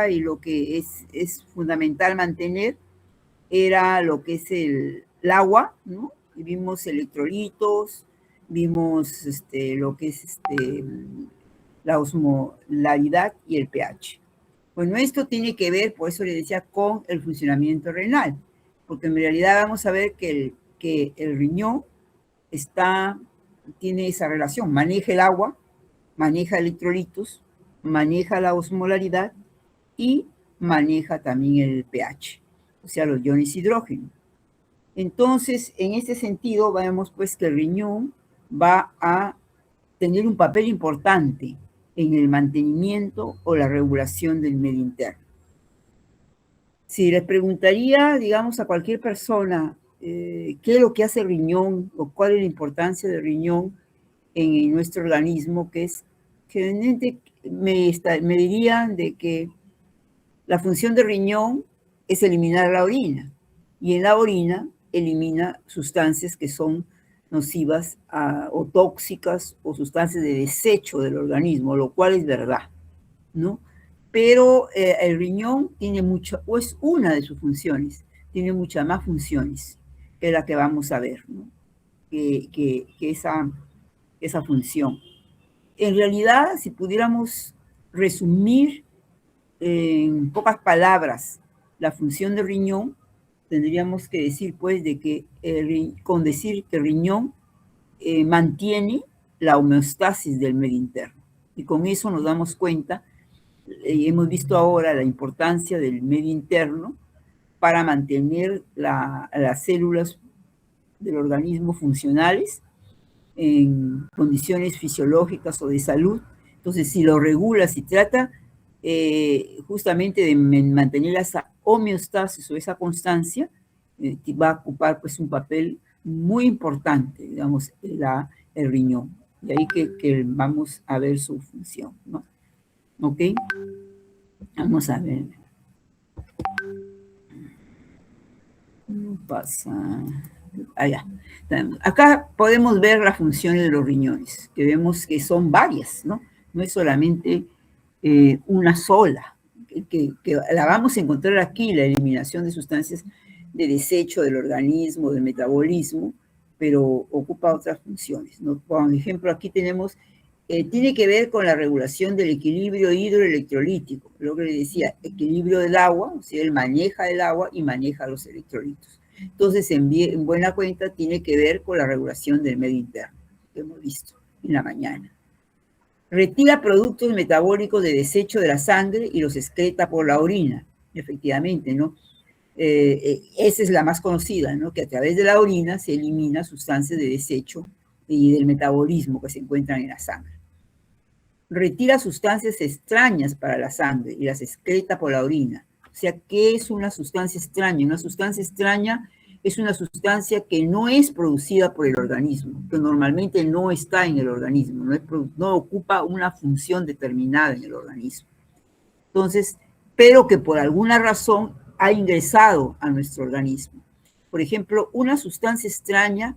maneja y lo que es fundamental mantener era lo que es el agua, ¿no? Y vimos electrolitos, vimos lo que es la osmolaridad y el pH. Bueno, esto tiene que ver, por eso le decía, con el funcionamiento renal, porque en realidad vamos a ver que el riñón tiene esa relación, maneja el agua, maneja electrolitos, maneja la osmolaridad y maneja también el pH, o sea, los iones hidrógeno. Entonces, en este sentido, vemos pues que el riñón va a tener un papel importante en el mantenimiento o la regulación del medio interno. Si les preguntaría, digamos, a cualquier persona qué es lo que hace el riñón o cuál es la importancia del riñón en nuestro organismo, que es generalmente me dirían de que la función del riñón es eliminar la orina, y en la orina elimina sustancias que son nocivas o tóxicas o sustancias de desecho del organismo, lo cual es verdad, ¿no? Pero el riñón tiene o es una de sus funciones, tiene muchas más funciones que la que vamos a ver, ¿no? que esa función. En realidad, si pudiéramos resumir en pocas palabras la función del riñón, tendríamos que decir, pues, de que con decir que el riñón mantiene la homeostasis del medio interno. Y con eso nos damos cuenta, hemos visto ahora la importancia del medio interno para mantener las células del organismo funcionales en condiciones fisiológicas o de salud. Entonces, si lo regula, si trata justamente de mantener esa homeostasis o esa constancia, va a ocupar pues un papel muy importante, digamos, el riñón. Y ahí que vamos a ver su función, ¿no? ¿Ok? Vamos a ver. No pasa. Allá. Acá podemos ver las funciones de los riñones, que vemos que son varias, ¿no? No es solamente una sola, que la vamos a encontrar aquí, la eliminación de sustancias de desecho del organismo, del metabolismo, pero ocupa otras funciones, ¿no? Por ejemplo, aquí tenemos, tiene que ver con la regulación del equilibrio hidroelectrolítico, lo que le decía, equilibrio del agua, o sea, él maneja el agua y maneja los electrolitos. Entonces, en buena cuenta, tiene que ver con la regulación del medio interno, que hemos visto en la mañana. Retira productos metabólicos de desecho de la sangre y los excreta por la orina, efectivamente, ¿no? Esa es la más conocida, ¿no? Que a través de la orina se elimina sustancias de desecho y del metabolismo que se encuentran en la sangre. Retira sustancias extrañas para la sangre y las excreta por la orina. O sea, ¿qué es una sustancia extraña? Una sustancia extraña es una sustancia que no es producida por el organismo, que normalmente no está en el organismo, no ocupa una función determinada en el organismo. Entonces, pero que por alguna razón ha ingresado a nuestro organismo. Por ejemplo, una sustancia extraña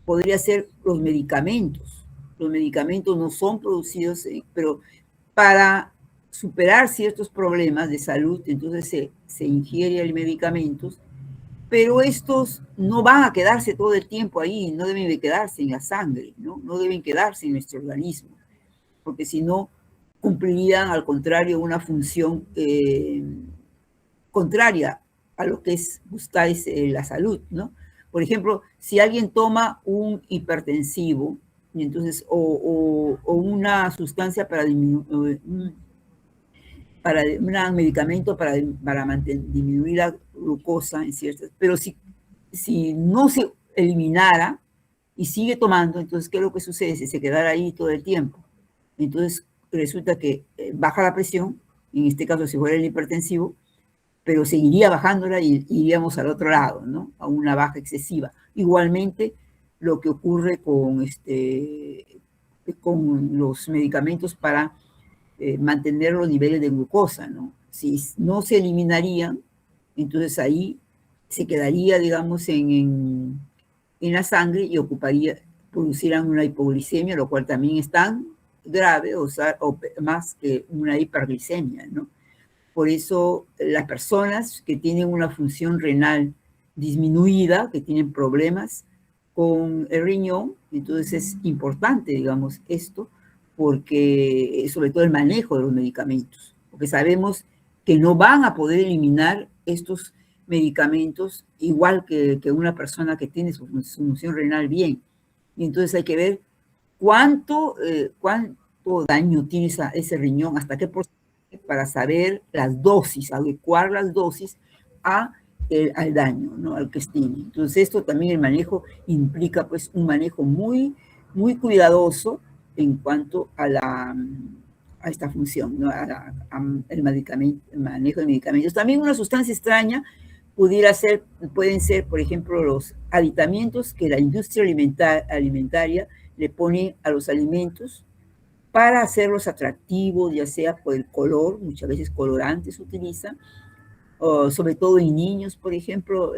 podría ser los medicamentos. Los medicamentos no son producidos, pero para superar ciertos problemas de salud, entonces se ingiere medicamentos, pero estos no van a quedarse todo el tiempo ahí, no deben de quedarse en la sangre, ¿no? No deben quedarse en nuestro organismo, porque si no, cumplirían al contrario una función contraria a lo que es buscar la salud, ¿no? Por ejemplo, si alguien toma un hipertensivo, y entonces, o una sustancia para disminuir, un medicamento para disminuir la glucosa en ciertas, pero si no se eliminara y sigue tomando, entonces, ¿qué es lo que sucede? Si se quedara ahí todo el tiempo, entonces resulta que baja la presión, en este caso si fuera el hipertensivo, pero seguiría bajándola y iríamos al otro lado, ¿no? A una baja excesiva. Igualmente, lo que ocurre con los medicamentos para mantener los niveles de glucosa, ¿no? Si no se eliminarían, entonces ahí se quedaría, digamos, en la sangre y producirían una hipoglicemia, lo cual también es tan grave, o más que una hiperglicemia, ¿no? Por eso las personas que tienen una función renal disminuida, que tienen problemas con el riñón, entonces es importante, digamos, esto, porque sobre todo el manejo de los medicamentos, porque sabemos que no van a poder eliminar estos medicamentos igual que una persona que tiene su función renal bien. Y entonces hay que ver cuánto daño tiene ese riñón, hasta qué porcentaje, para saber las dosis, adecuar las dosis al daño, ¿no? Al que estime. Entonces esto también, el manejo implica pues un manejo muy, muy cuidadoso en cuanto a esta función, ¿no? El manejo de medicamentos. También una sustancia extraña pueden ser, por ejemplo, los aditamentos que la industria alimentaria le pone a los alimentos para hacerlos atractivos, ya sea por el color, muchas veces colorantes utilizan, o sobre todo en niños, por ejemplo,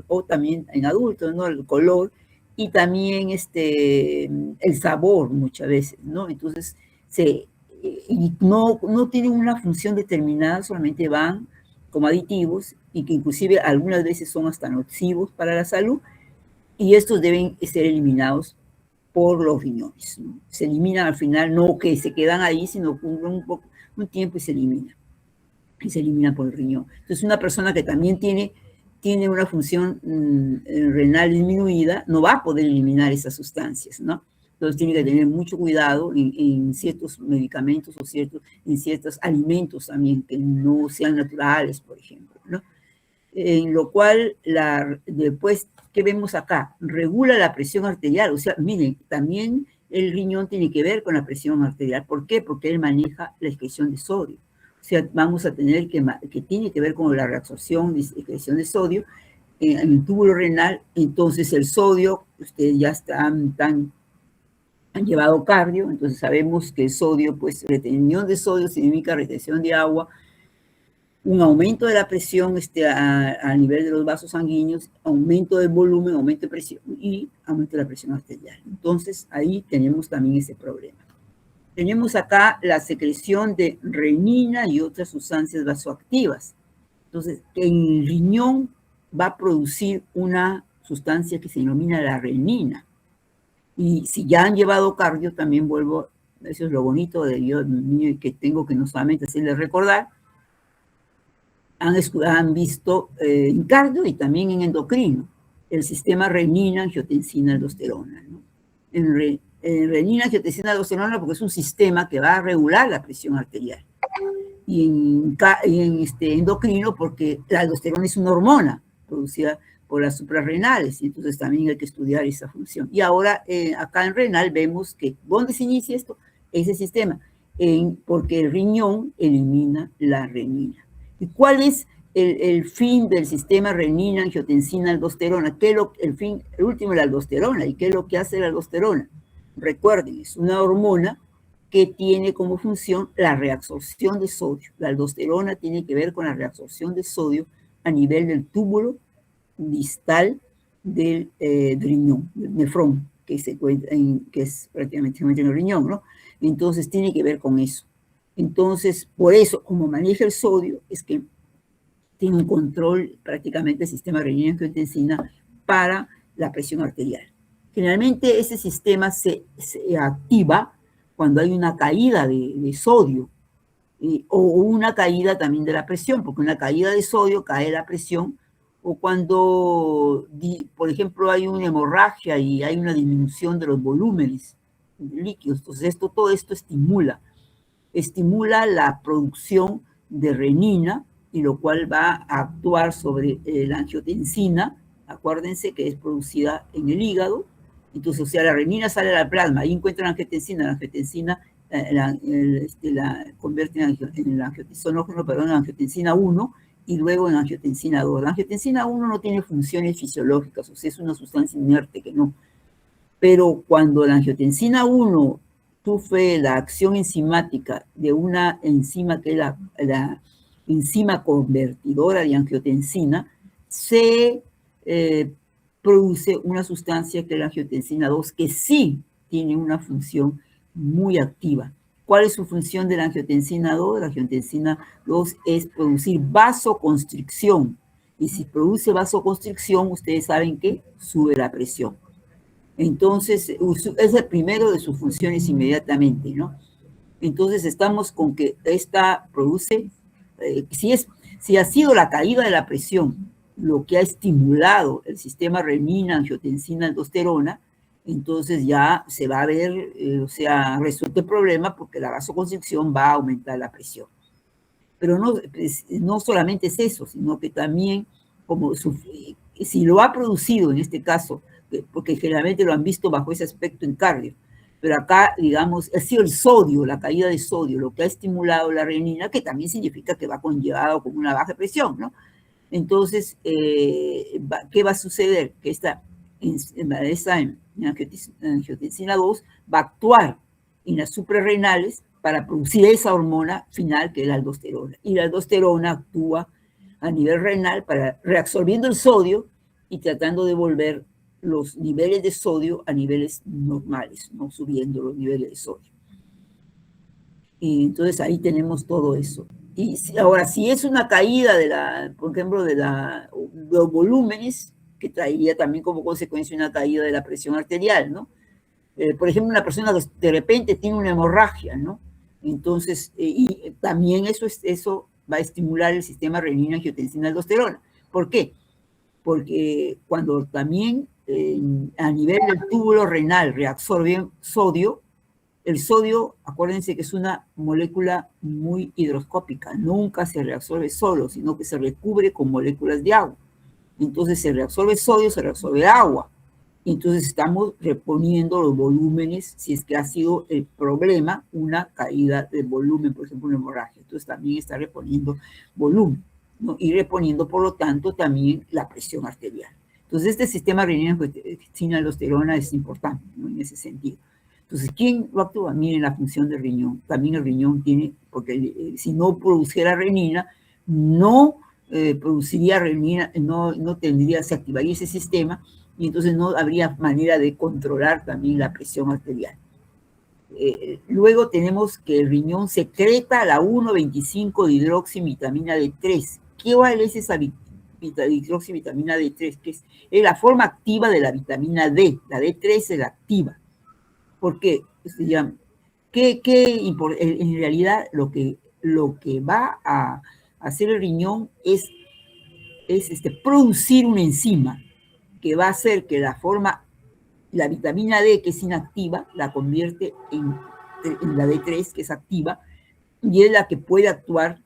o también en adultos, ¿no? El color y también el sabor muchas veces, ¿no? Entonces, y no tienen una función determinada, solamente van como aditivos y que inclusive algunas veces son hasta nocivos para la salud, y estos deben ser eliminados por los riñones, ¿no? Se eliminan al final, no que se quedan ahí, sino un tiempo y se eliminan. Y se eliminan por el riñón. Entonces, una persona que también tiene una función renal disminuida, no va a poder eliminar esas sustancias, ¿no? Entonces, tiene que tener mucho cuidado en ciertos medicamentos o en ciertos alimentos también que no sean naturales, por ejemplo, ¿no? En lo cual, después, ¿qué vemos acá? Regula la presión arterial. O sea, miren, también el riñón tiene que ver con la presión arterial. ¿Por qué? Porque él maneja la excreción de sodio. O sea, vamos a tener que tiene que ver con la reabsorción y excreción de sodio en el túbulo renal. Entonces, el sodio, ustedes ya han llevado cardio, entonces sabemos que el sodio, pues, retención de sodio significa retención de agua, un aumento de la presión a nivel de los vasos sanguíneos, aumento del volumen, aumento de presión y aumento de la presión arterial. Entonces, ahí tenemos también ese problema. Tenemos acá la secreción de renina y otras sustancias vasoactivas. Entonces, en el riñón va a producir una sustancia que se denomina la renina. Y si ya han llevado cardio, también eso es lo bonito de yo que tengo que no solamente hacerles recordar, han visto en cardio y también en endocrino el sistema renina, angiotensina, aldosterona, ¿no? En renina, angiotensina, aldosterona, porque es un sistema que va a regular la presión arterial. Y en endocrino, porque la aldosterona es una hormona producida por las suprarrenales, y entonces también hay que estudiar esa función. Y ahora, acá en renal, vemos que, ¿dónde se inicia esto? Ese sistema, porque el riñón elimina la renina. ¿Y cuál es el fin del sistema renina, angiotensina, aldosterona? ¿Qué es el último es la aldosterona? ¿Y qué es lo que hace la aldosterona? Recuerden, es una hormona que tiene como función la reabsorción de sodio. La aldosterona tiene que ver con la reabsorción de sodio a nivel del túbulo distal del riñón, del nefrón, que es prácticamente en el riñón, ¿no? Entonces tiene que ver con eso. Entonces, por eso, como maneja el sodio, es que tiene un control prácticamente del sistema renina-angiotensina para la presión arterial. Generalmente ese sistema se activa cuando hay una caída de sodio o una caída también de la presión, porque una caída de sodio cae la presión, o cuando, por ejemplo, hay una hemorragia y hay una disminución de los volúmenes líquidos. Entonces, todo esto estimula la producción de renina, y lo cual va a actuar sobre la angiotensina, acuérdense que es producida en el hígado. Entonces, o sea, la renina sale al plasma, ahí encuentra la angiotensina la convierte en el angiotensonógeno, perdón, en angiotensina 1 y luego en angiotensina 2. La angiotensina 1 no tiene funciones fisiológicas, o sea, es una sustancia inerte que no. Pero cuando la angiotensina 1 sufre la acción enzimática de una enzima que es la enzima convertidora de angiotensina, se produce una sustancia que es la angiotensina 2, que sí tiene una función muy activa. ¿Cuál es su función de la angiotensina 2? La angiotensina 2 es producir vasoconstricción. Y si produce vasoconstricción, ustedes saben que sube la presión. Entonces, es el primero de sus funciones inmediatamente, ¿no? Entonces, estamos con que esta produce, si ha sido la caída de la presión lo que ha estimulado el sistema renina, angiotensina, aldosterona, entonces ya se va a ver, resuelto el problema porque la vasoconstricción va a aumentar la presión. Pero no solamente es eso, sino que también, si lo ha producido en este caso, porque generalmente lo han visto bajo ese aspecto en cardio, pero acá, digamos, ha sido el sodio, la caída de sodio, lo que ha estimulado la renina, que también significa que va conllevado con una baja presión, ¿no? Entonces, ¿qué va a suceder? Que esta angiotensina 2 va a actuar en las suprarrenales para producir esa hormona final que es la aldosterona. Y la aldosterona actúa a nivel renal para reabsorbiendo el sodio y tratando de volver los niveles de sodio a niveles normales, no subiendo los niveles de sodio. Y entonces ahí tenemos todo eso. Y ahora, si es una caída por ejemplo, de los volúmenes, que traería también como consecuencia una caída de la presión arterial, ¿no? Por ejemplo, una persona que de repente tiene una hemorragia, ¿no? Entonces, y también eso va a estimular el sistema renina, angiotensina, aldosterona. ¿Por qué? Porque cuando también a nivel del túbulo renal reabsorben sodio, el sodio, acuérdense que es una molécula muy higroscópica, nunca se reabsorbe solo, sino que se recubre con moléculas de agua. Entonces se reabsorbe sodio, se reabsorbe agua. Entonces estamos reponiendo los volúmenes, si es que ha sido el problema una caída de volumen, por ejemplo, una hemorragia. Entonces también está reponiendo volumen, ¿no? Y reponiendo, por lo tanto, también la presión arterial. Entonces este sistema renina-angiotensina-aldosterona es importante, ¿no? En ese sentido. Entonces, ¿quién lo actúa? Miren la función del riñón. También el riñón tiene, porque si no produjera renina, no produciría renina, no tendría, se activaría ese sistema y entonces no habría manera de controlar también la presión arterial. Luego tenemos que el riñón secreta la 1,25-dihidroxivitamina D3. ¿Cuál es esa dihidroxivitamina D3? Que es la forma activa de la vitamina D. La D3 es la activa. ¿Por qué? En realidad lo que va a hacer el riñón es producir una enzima que va a hacer que la vitamina D, que es inactiva, la convierte en la D3, que es activa, y es la que puede actuar,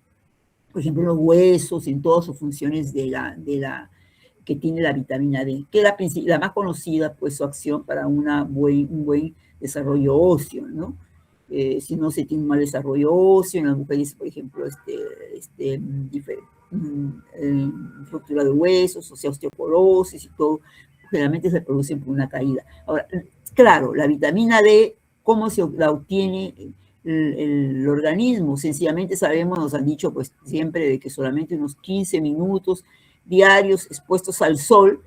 por ejemplo, en los huesos, en todas sus funciones que tiene la vitamina D, que es la más conocida, pues su acción para un buen desarrollo óseo, ¿no? Si no se tiene un mal desarrollo óseo, en las mujeres, por ejemplo, fractura de huesos, o sea, osteoporosis y todo, generalmente se producen por una caída. Ahora, claro, la vitamina D, ¿cómo se la obtiene el organismo? Sencillamente sabemos, nos han dicho pues siempre de que solamente unos 15 minutos diarios expuestos al sol,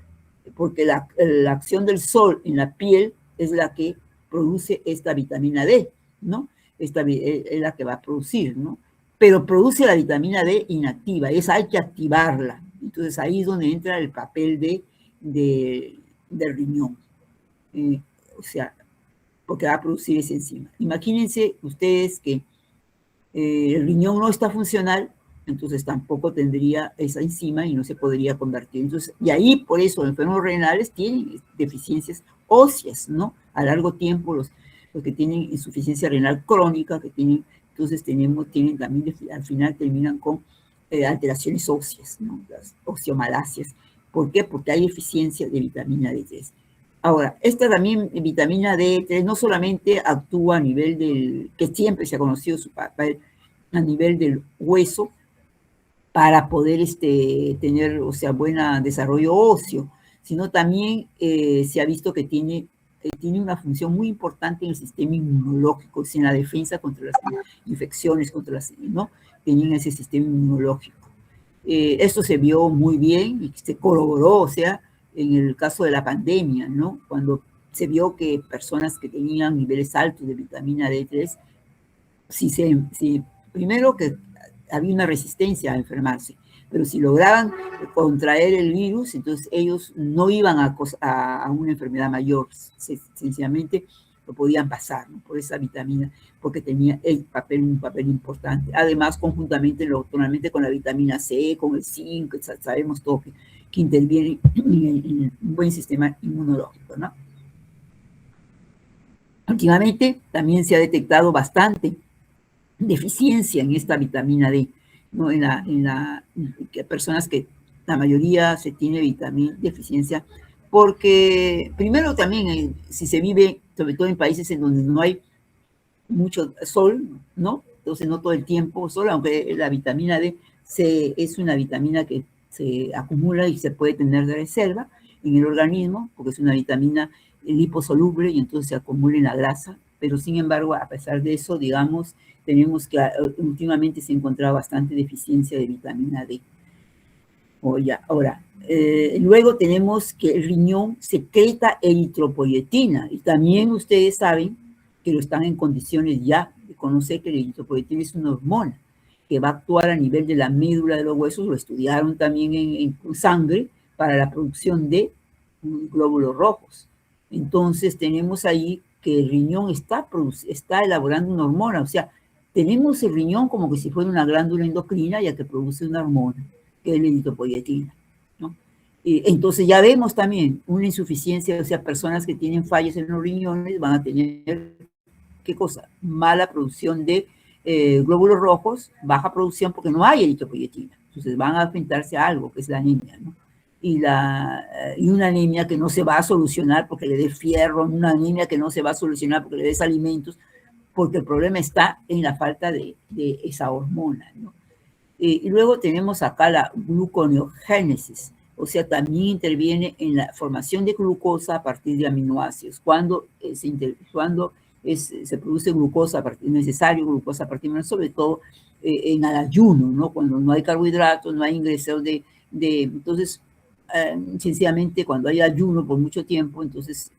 porque la acción del sol en la piel es la que produce esta vitamina D, ¿no? Esta es la que va a producir, ¿no? Pero produce la vitamina D inactiva, hay que activarla. Entonces ahí es donde entra el papel del riñón. O sea, porque va a producir esa enzima. Imagínense ustedes que el riñón no está funcional, entonces tampoco tendría esa enzima y no se podría convertir. Entonces, y ahí por eso los enfermos renales tienen deficiencias óseas, ¿no? A largo tiempo los que tienen insuficiencia renal crónica, entonces tienen también, al final terminan con alteraciones óseas, ¿no? Las osteomalasias. ¿Por qué? Porque hay deficiencia de vitamina D3. Ahora, esta también vitamina D3 no solamente actúa a nivel que siempre se ha conocido su papel a nivel del hueso para poder tener, buen desarrollo óseo, sino también se ha visto que tiene una función muy importante en el sistema inmunológico, en la defensa contra las infecciones, ¿no? Tienen ese sistema inmunológico. Esto se vio muy bien y se corroboró, en el caso de la pandemia, ¿no? Cuando se vio que personas que tenían niveles altos de vitamina D3 si primero que había una resistencia a enfermarse, pero si lograban contraer el virus, entonces ellos no iban a una enfermedad mayor, sencillamente lo podían pasar, ¿no? Por esa vitamina, porque tenía un papel importante. Además, conjuntamente, naturalmente, con la vitamina C, con el zinc, sabemos todo que interviene en un buen sistema inmunológico, ¿no? Últimamente también se ha detectado bastante deficiencia en esta vitamina D, ¿no? Que personas que la mayoría se tiene deficiencia, porque primero también si se vive, sobre todo en países en donde no hay mucho sol, ¿no? Entonces no todo el tiempo sol, aunque la vitamina D es una vitamina que se acumula y se puede tener de reserva en el organismo, porque es una vitamina liposoluble y entonces se acumula en la grasa, pero sin embargo, a pesar de eso, digamos, tenemos que últimamente se ha encontrado bastante deficiencia de vitamina D. Ahora, luego tenemos que el riñón secreta eritropoyetina, y también ustedes saben que lo están en condiciones ya de conocer que la eritropoyetina es una hormona que va a actuar a nivel de la médula de los huesos, lo estudiaron también en sangre para la producción de glóbulos rojos. Entonces tenemos ahí que el riñón está elaborando una hormona, o sea, tenemos el riñón como que si fuera una glándula endocrina ya que produce una hormona, que es la eritropoyetina, ¿no? Entonces ya vemos también una insuficiencia, o sea, personas que tienen fallas en los riñones van a tener, ¿qué cosa? Mala producción de glóbulos rojos, baja producción porque no hay eritropoyetina. Entonces van a enfrentarse a algo que es la anemia, ¿no? Y una anemia que no se va a solucionar porque le dé fierro, una anemia que no se va a solucionar porque le des alimentos, porque el problema está en la falta de esa hormona, ¿no? Y luego tenemos acá la gluconeogénesis, o sea, también interviene en la formación de glucosa a partir de aminoácidos. Cuando se produce glucosa a partir necesario, glucosa a partir de, sobre todo en el ayuno, ¿no? Cuando no hay carbohidratos, no hay ingresos entonces, sencillamente cuando hay ayuno por mucho tiempo, entonces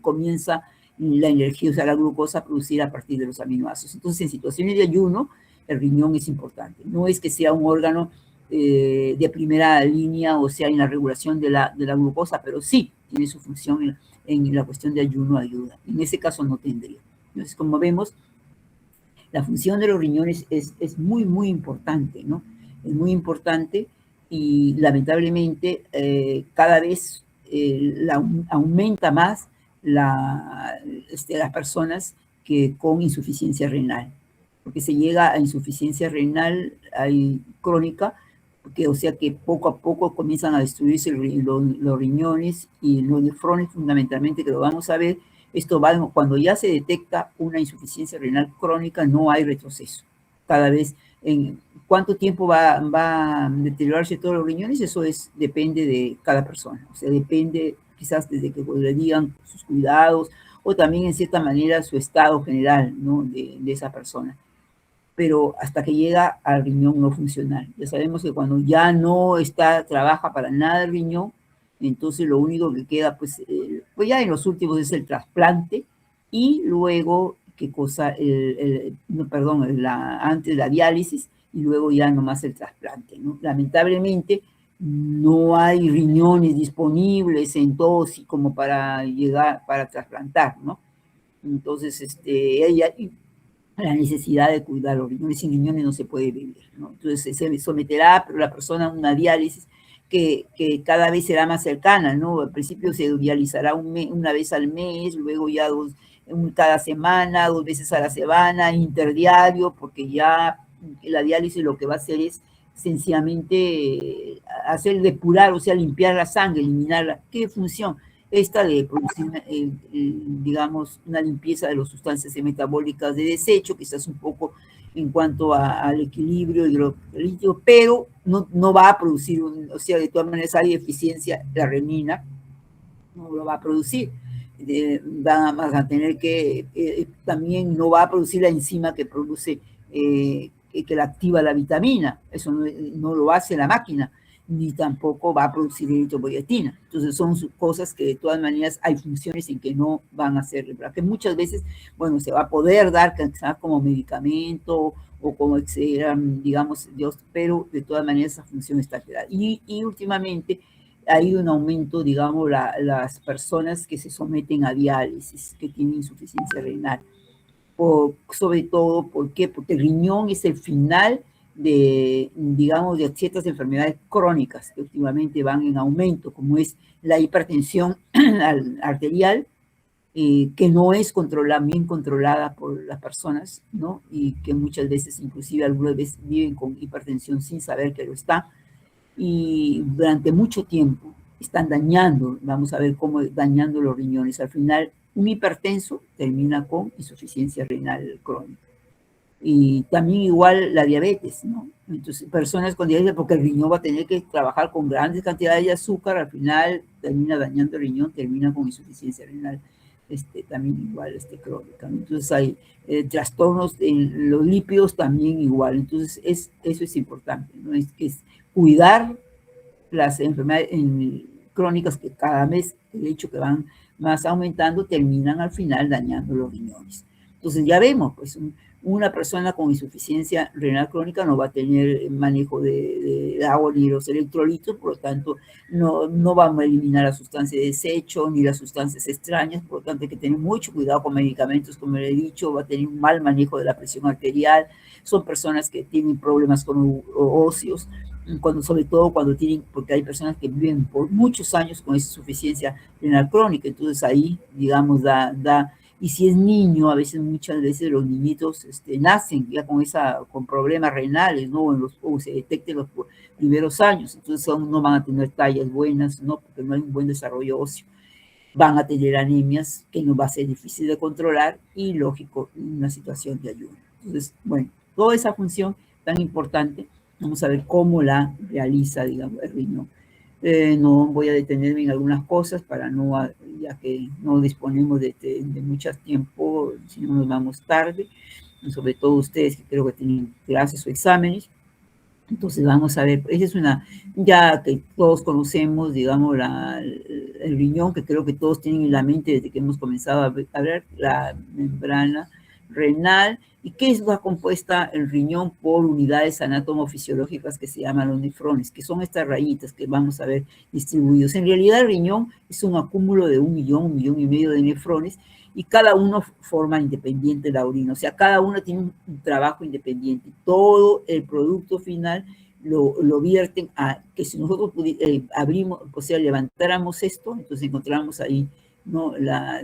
comienza la energía, o sea, la glucosa a producir a partir de los aminoácidos. Entonces, en situaciones de ayuno, el riñón es importante. No es que sea un órgano de primera línea, o sea, en la regulación de la glucosa, pero sí tiene su función en la cuestión de ayuno, ayuda. En ese caso no tendría. Entonces, como vemos, la función de los riñones es muy, muy importante, ¿no? Es muy importante y lamentablemente cada vez aumenta más las personas que con insuficiencia renal, porque se llega a insuficiencia renal crónica, o sea que poco a poco comienzan a destruirse los riñones y los nefrones fundamentalmente, que lo vamos a ver. Esto va cuando ya se detecta una insuficiencia renal crónica, no hay retroceso. Cada vez, en cuánto tiempo va a deteriorarse todos los riñones, eso depende de cada persona. O sea, depende quizás desde que le digan sus cuidados o también en cierta manera su estado general, ¿no? de esa persona. Pero hasta que llega al riñón no funcional. Ya sabemos que cuando ya no trabaja para nada el riñón, entonces lo único que queda, pues ya en los últimos es el trasplante y luego, ¿qué cosa? Antes la diálisis y luego ya nomás el trasplante, ¿no? Lamentablemente no hay riñones disponibles en todos como para trasplantar, ¿no? Entonces, la necesidad de cuidar los riñones. Sin riñones no se puede vivir, ¿no? Entonces se someterá pero la persona a una diálisis que cada vez será más cercana, ¿no? Al principio se dializará una vez al mes, luego ya cada semana, 2 veces a la semana, interdiario, porque ya la diálisis lo que va a hacer es sencillamente hacer depurar, o sea, limpiar la sangre, eliminarla. ¿Qué función? Esta de producir, digamos, una limpieza de las sustancias metabólicas de desecho, quizás un poco en cuanto al equilibrio hidrolítico, pero no va a producir, o sea, de todas maneras hay deficiencia, la renina no lo va a producir. Van a tener que, también no va a producir la enzima que produce, que la activa la vitamina, eso no lo hace la máquina. ni tampoco va a producir eritropoyetina. Entonces son cosas que de todas maneras hay funciones en que no van a ser, que muchas veces, bueno, se va a poder dar quizás como medicamento o como, digamos, Dios, pero de todas maneras esa función está quedada. Y últimamente hay un aumento, digamos, las personas que se someten a diálisis, que tienen insuficiencia renal. O, sobre todo, ¿por qué? Porque el riñón es el final de, digamos, de ciertas enfermedades crónicas que últimamente van en aumento, como es la hipertensión arterial, que no es bien controlada por las personas, ¿no? Y que muchas veces, inclusive algunas veces, viven con hipertensión sin saber que lo está, y durante mucho tiempo están dañando, vamos a ver cómo dañando los riñones. Al final, un hipertenso termina con insuficiencia renal crónica. Y también igual la diabetes, ¿no? Entonces, personas con diabetes, porque el riñón va a tener que trabajar con grandes cantidades de azúcar, al final termina dañando el riñón, termina con insuficiencia renal, también igual, crónica. Entonces hay trastornos en los lípidos también igual. Entonces, eso es importante, ¿no? Es cuidar las enfermedades crónicas que cada mes, el hecho que van más aumentando, terminan al final dañando los riñones. Entonces ya vemos, pues una persona con insuficiencia renal crónica no va a tener manejo de agua ni los electrolitos, por lo tanto no vamos a eliminar la sustancia de desecho ni las sustancias extrañas, por lo tanto hay que tener mucho cuidado con medicamentos, como le he dicho, va a tener un mal manejo de la presión arterial, son personas que tienen problemas con óseos, sobre todo cuando tienen, porque hay personas que viven por muchos años con esa insuficiencia renal crónica, entonces ahí, digamos, y si es niño, a veces, muchas veces los niñitos nacen ya con problemas renales, ¿no? O se detecten los primeros años, entonces no van a tener tallas buenas, ¿no? Porque no hay un buen desarrollo óseo. Van a tener anemias que no va a ser difícil de controlar y, lógico, una situación de ayuno. Entonces, bueno, toda esa función tan importante, vamos a ver cómo la realiza, digamos, el riñón. No voy a detenerme en algunas cosas para no, ya que no disponemos de mucho tiempo, si no nos vamos tarde, sobre todo ustedes que creo que tienen clases o exámenes. Entonces vamos a ver, esa es ya que todos conocemos, digamos, el riñón, que creo que todos tienen en la mente desde que hemos comenzado a ver la membrana renal, y que está compuesta el riñón por unidades anatomofisiológicas que se llaman los nefrones, que son estas rayitas que vamos a ver distribuidos. En realidad el riñón es un acúmulo de 1 millón y medio de nefrones, y cada uno forma independiente la orina, o sea, cada uno tiene un trabajo independiente. Todo el producto final lo vierten a, que si nosotros abrimos, o sea, levantáramos esto, entonces encontramos ahí, ¿no? La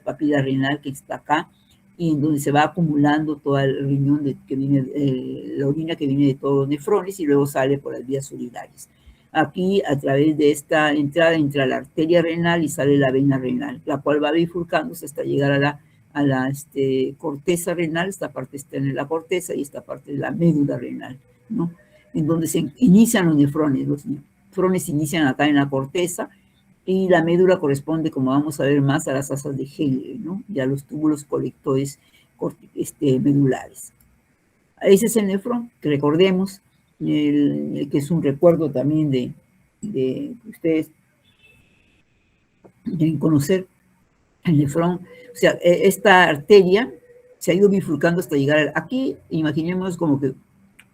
papila renal que está acá, y en donde se va acumulando todo el riñón que viene, la orina que viene de todos los nefrones, y luego sale por las vías urinarias. Aquí, a través de esta entrada, entra la arteria renal y sale la vena renal, la cual va bifurcándose hasta llegar a la corteza renal. Esta parte está en la corteza y esta parte es la médula renal, ¿no? En donde se inician los nefrones. Los nefrones se inician acá en la corteza, y la médula corresponde, como vamos a ver más, a las asas de Henle, ¿no? Y a los túbulos colectores medulares. Ese es el nefrón, que recordemos, que es un recuerdo también de ustedes deben conocer el nefrón. O sea, esta arteria se ha ido bifurcando hasta llegar aquí. Imaginemos como que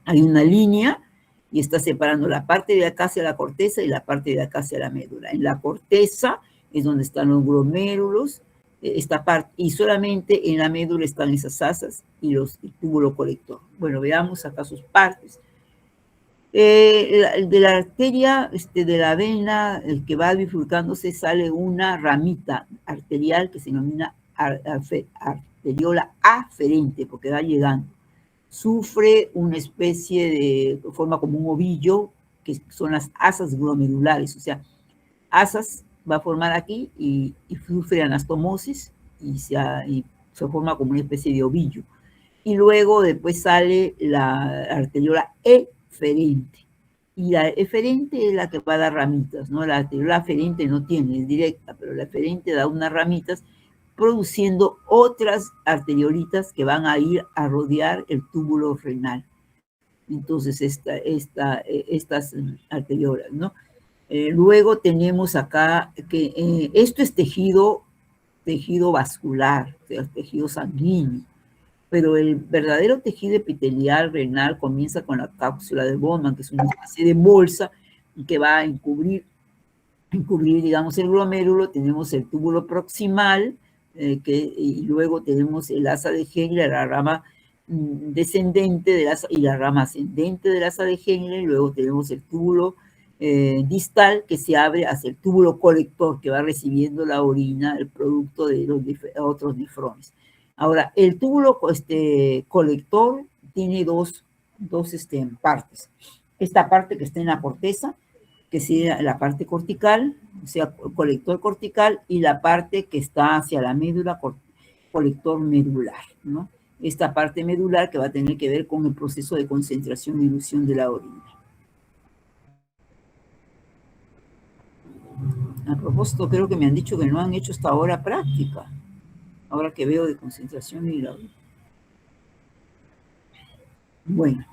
hay una línea y está separando la parte de acá hacia la corteza y la parte de acá hacia la médula. En la corteza es donde están los glomérulos, esta parte, y solamente en la médula están esas asas y el túbulo colector. Bueno, veamos acá sus partes. De la arteria, de la vena, el que va bifurcándose, sale una ramita arterial que se denomina arteriola aferente, porque va llegando. Sufre una especie de forma como un ovillo, que son las asas glomerulares, o sea, asas va a formar aquí y sufre anastomosis y se forma como una especie de ovillo. Y luego después sale la arteriola eferente. Y la eferente es la que va a dar ramitas, ¿no? La arteriola aferente no tiene, es directa, pero la eferente da unas ramitas produciendo otras arteriolitas que van a ir a rodear el túbulo renal. entonces estas arteriolas, ¿no? Luego tenemos acá que esto es tejido vascular, o sea, tejido sanguíneo, pero el verdadero tejido epitelial renal comienza con la cápsula de Bowman, que es una especie de bolsa que va a encubrir, digamos, el glomérulo. Tenemos el túbulo proximal, y luego tenemos el asa de Henle, la rama descendente del asa, y la rama ascendente del asa de Henle. Luego tenemos el túbulo distal, que se abre hacia el túbulo colector, que va recibiendo la orina, el producto de los otros nefrones. Ahora, el túbulo colector tiene dos partes. Esta parte que está en la corteza, que sería la parte cortical, o sea, colector cortical, y la parte que está hacia la médula, colector medular, ¿no? Esta parte medular que va a tener que ver con el proceso de concentración y dilución de la orina. A propósito, creo que me han dicho que no han hecho hasta ahora práctica, ahora que veo de concentración y la orina. Bueno.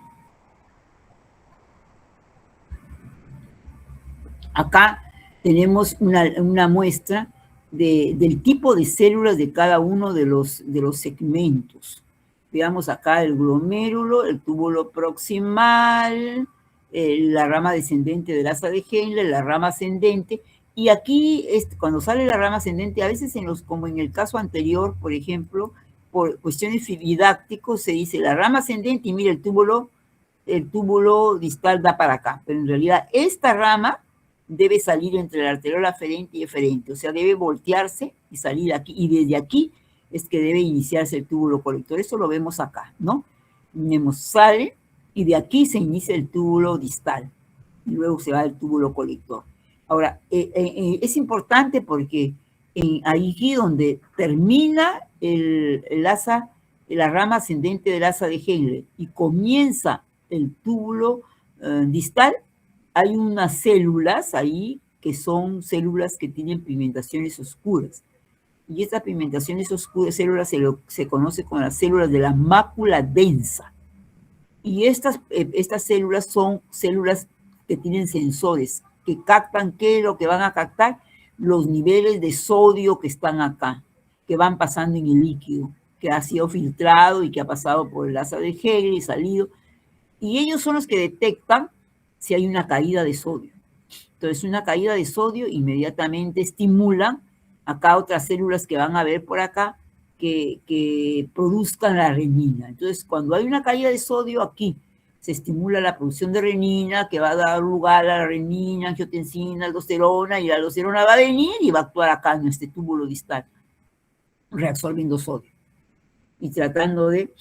Acá tenemos una muestra del tipo de células de cada uno de los segmentos. Veamos acá el glomérulo, el túbulo proximal, la rama descendente del asa de Henle, la rama ascendente, y aquí, cuando sale la rama ascendente, a veces como en el caso anterior, por ejemplo, por cuestiones didácticas, se dice la rama ascendente y mira, el túbulo distal da para acá, pero en realidad esta rama debe salir entre la arteriola aferente y eferente, o sea, debe voltearse y salir aquí, y desde aquí es que debe iniciarse el túbulo colector. Eso lo vemos acá, ¿no? Sale, y de aquí se inicia el túbulo distal, y luego se va el túbulo colector. Ahora, es importante porque aquí donde termina la rama ascendente del asa de Henle y comienza el túbulo distal, hay unas células ahí que son células que tienen pigmentaciones oscuras. Y estas pigmentaciones oscuras, células, se conoce como las células de la mácula densa. Y estas células son células que tienen sensores, que captan, ¿qué es lo que van a captar? Los niveles de sodio que están acá, que van pasando en el líquido, que ha sido filtrado y que ha pasado por el asa de Henle y salido. Y ellos son los que detectan si hay una caída de sodio. Entonces, una caída de sodio inmediatamente estimula acá otras células que van a ver por acá que produzcan la renina. Entonces, cuando hay una caída de sodio, aquí se estimula la producción de renina, que va a dar lugar a la renina, angiotensina, aldosterona, y la aldosterona va a venir y va a actuar acá en este túbulo distal, reabsorbiendo sodio y tratando de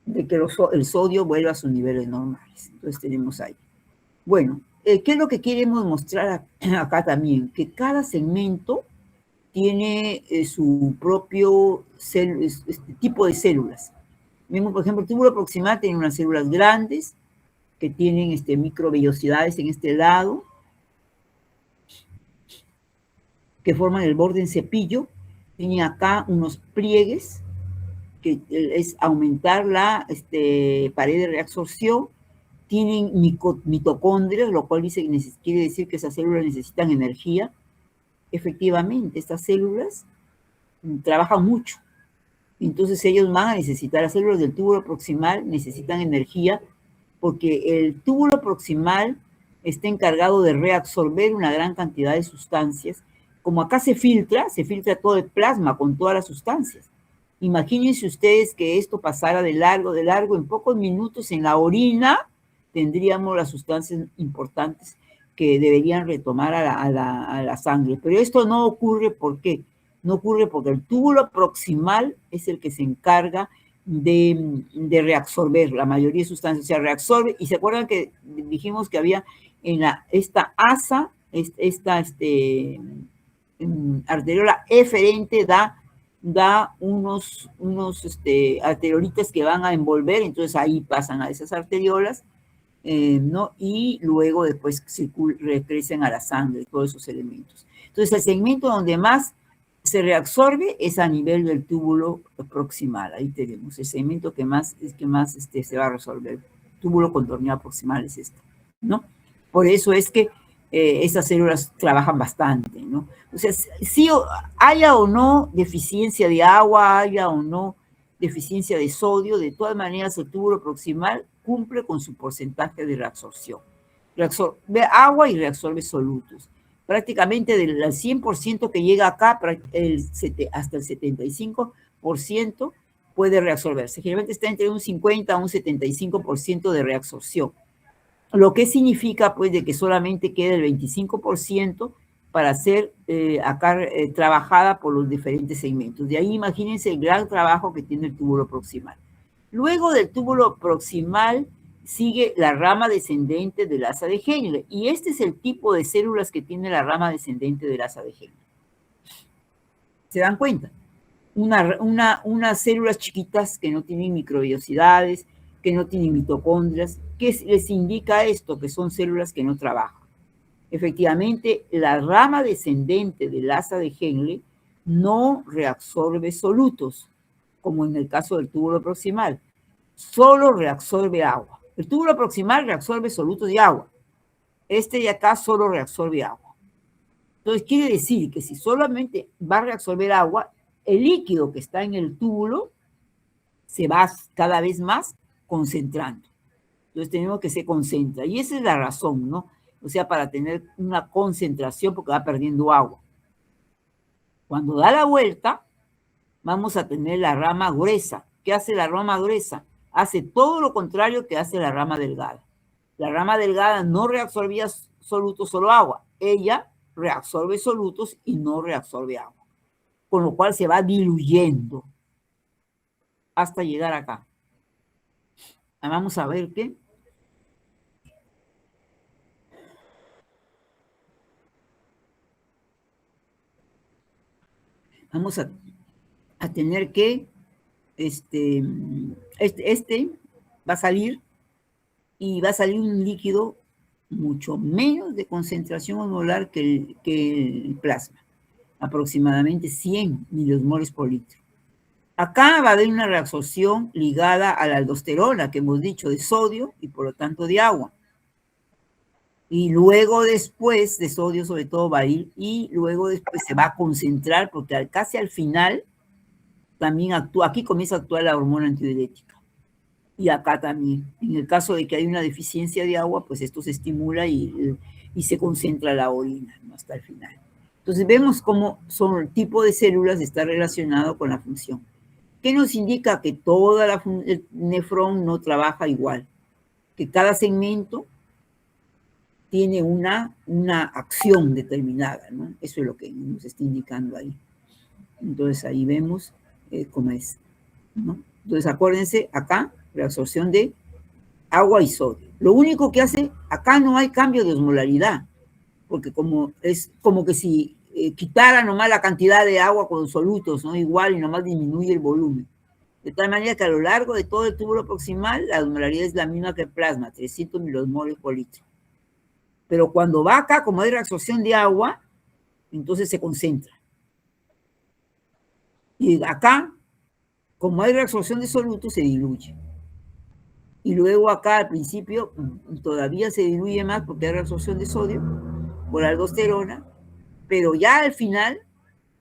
que el sodio vuelva a sus niveles normales. Entonces, tenemos ahí. Bueno, ¿qué es lo que queremos mostrar acá también? Que cada segmento tiene su propio tipo de células. Vemos, por ejemplo, el túbulo proximal tiene unas células grandes que tienen microvellosidades en este lado, que forman el borde en cepillo. Tiene acá unos pliegues, que es aumentar la pared de reabsorción. Tienen mitocondrias, lo cual quiere decir que esas células necesitan energía. Efectivamente, estas células trabajan mucho. Entonces ellos van a necesitar, las células del túbulo proximal necesitan energía porque el túbulo proximal está encargado de reabsorber una gran cantidad de sustancias. Como acá se filtra todo el plasma con todas las sustancias. Imagínense ustedes que esto pasara de largo, en pocos minutos en la orina tendríamos las sustancias importantes que deberían retomar a la sangre. Pero esto no ocurre, ¿por qué? No ocurre porque el túbulo proximal es el que se encarga de reabsorber la mayoría de sustancias, o sea, reabsorbe. Y se acuerdan que dijimos que había en esta asa, esta arteriola eferente da unos arteriolitas que van a envolver, entonces ahí pasan a esas arteriolas, ¿no? Y luego después regresan a la sangre todos esos elementos. Entonces, el segmento donde más se reabsorbe es a nivel del túbulo proximal. Ahí tenemos el segmento que más se va a resolver. túbulo contorneado proximal es esto, ¿no? Por eso es que estas células trabajan bastante, ¿no? O sea, si haya o no deficiencia de agua, haya o no deficiencia de sodio, de todas maneras el túbulo proximal cumple con su porcentaje de reabsorción. Reabsorbe agua y reabsorbe solutos. Prácticamente del 100% que llega acá, hasta el 75% puede reabsorberse. Generalmente está entre un 50 a un 75% de reabsorción. Lo que significa, pues, de que solamente queda el 25% para ser acá trabajada por los diferentes segmentos. De ahí imagínense el gran trabajo que tiene el túbulo proximal. Luego del túbulo proximal sigue la rama descendente del asa de Henle, y este es el tipo de células que tiene la rama descendente del asa de Henle. ¿Se dan cuenta? Unas células chiquitas que no tienen microbiosidades, que no tienen mitocondrias. ¿Qué les indica esto? Que son células que no trabajan. Efectivamente, la rama descendente del asa de Henle no reabsorbe solutos, como en el caso del túbulo proximal. Solo reabsorbe agua. El túbulo proximal reabsorbe solutos y agua. Este de acá solo reabsorbe agua. Entonces, quiere decir que si solamente va a reabsorber agua, el líquido que está en el túbulo se va cada vez más concentrando. Entonces tenemos que se concentra. Y esa es la razón, ¿no? O sea, para tener una concentración porque va perdiendo agua. Cuando da la vuelta, vamos a tener la rama gruesa. ¿Qué hace la rama gruesa? Hace todo lo contrario que hace la rama delgada. La rama delgada no reabsorbía solutos, solo agua. Ella reabsorbe solutos y no reabsorbe agua. Con lo cual se va diluyendo hasta llegar acá. Vamos a ver qué. Vamos a tener que, este va a salir, y va a salir un líquido mucho menos de concentración osmolar que el plasma, aproximadamente 100 miliosmoles por litro. Acá va a haber una reabsorción ligada a la aldosterona, que hemos dicho, de sodio y por lo tanto de agua. Y luego después de sodio sobre todo va a ir, y luego después se va a concentrar porque casi al final también actúa, aquí comienza a actuar la hormona antidiurética. Y acá también, en el caso de que hay una deficiencia de agua, pues esto se estimula y se concentra la orina, ¿no? Hasta el final. Entonces vemos cómo son el tipo de células está relacionado con la función. ¿Qué nos indica? Que toda el nefrón no trabaja igual, que cada segmento tiene una acción determinada, ¿no? Eso es lo que nos está indicando ahí. Entonces ahí vemos cómo es, ¿no? Entonces acuérdense, acá, reabsorción de agua y sodio. Lo único que hace, acá no hay cambio de osmolaridad, porque es como que si quitara nomás la cantidad de agua con los solutos, ¿no? Igual, y nomás disminuye el volumen. De tal manera que a lo largo de todo el túbulo proximal, la osmolaridad es la misma que el plasma, 300 milosmoles por litro. Pero cuando va acá, como hay reabsorción de agua, entonces se concentra. Y acá, como hay reabsorción de solutos, se diluye. Y luego acá al principio todavía se diluye más porque hay reabsorción de sodio por aldosterona, pero ya al final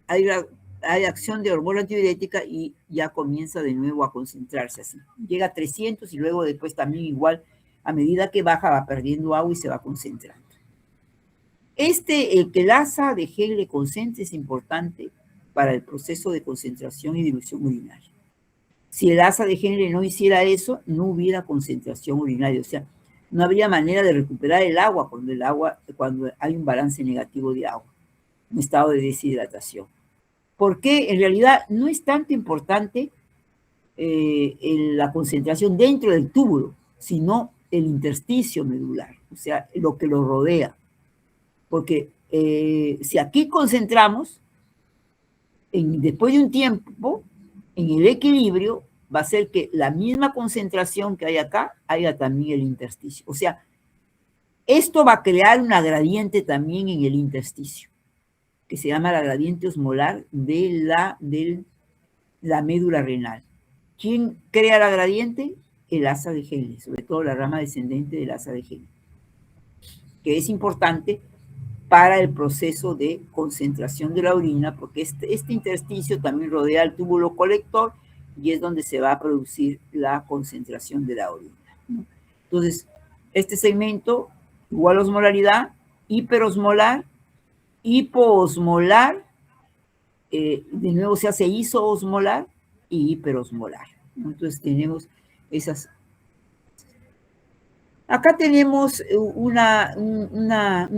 hay acción de hormona antidiurética y ya comienza de nuevo a concentrarse así. Llega a 300 y luego después también igual, a medida que baja va perdiendo agua y se va concentrando. El que el asa de Henle concentre es importante para el proceso de concentración y dilución urinaria. Si el asa de Henle no hiciera eso, no hubiera concentración urinaria, o sea, no habría manera de recuperar el agua cuando hay un balance negativo de agua, un estado de deshidratación. Porque en realidad no es tanto importante la concentración dentro del túbulo, sino el intersticio medular, o sea, lo que lo rodea. Porque si aquí concentramos, después de un tiempo, en el equilibrio, va a ser que la misma concentración que hay acá, haya también el intersticio. O sea, esto va a crear una gradiente también en el intersticio, que se llama la gradiente osmolar de la médula renal. ¿Quién crea la gradiente? el asa de Henle, sobre todo la rama descendente del asa de Henle, que es importante para el proceso de concentración de la orina, porque este intersticio también rodea el túbulo colector y es donde se va a producir la concentración de la orina, ¿no? Entonces, este segmento, igual osmolaridad, hiperosmolar, hipoosmolar, de nuevo se hace isoosmolar y hiperosmolar, ¿no? Entonces tenemos esas. Acá tenemos un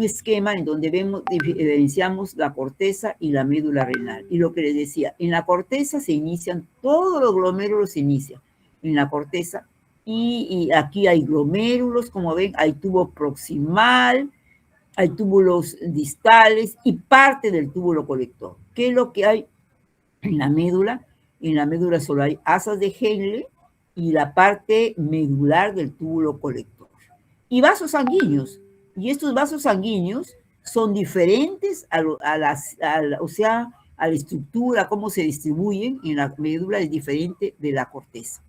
esquema en donde evidenciamos la corteza y la médula renal. Y lo que les decía, en la corteza se inician, todos los glomérulos se inician en la corteza, y aquí hay glomérulos, como ven, hay tubo proximal, hay túbulos distales y parte del túbulo colector. ¿Qué es lo que hay en la médula? En la médula solo hay asas de Henle y la parte medular del túbulo colector. Y vasos sanguíneos. Y estos vasos sanguíneos son diferentes o sea, a la estructura, cómo se distribuyen en la médula es diferente de la corteza.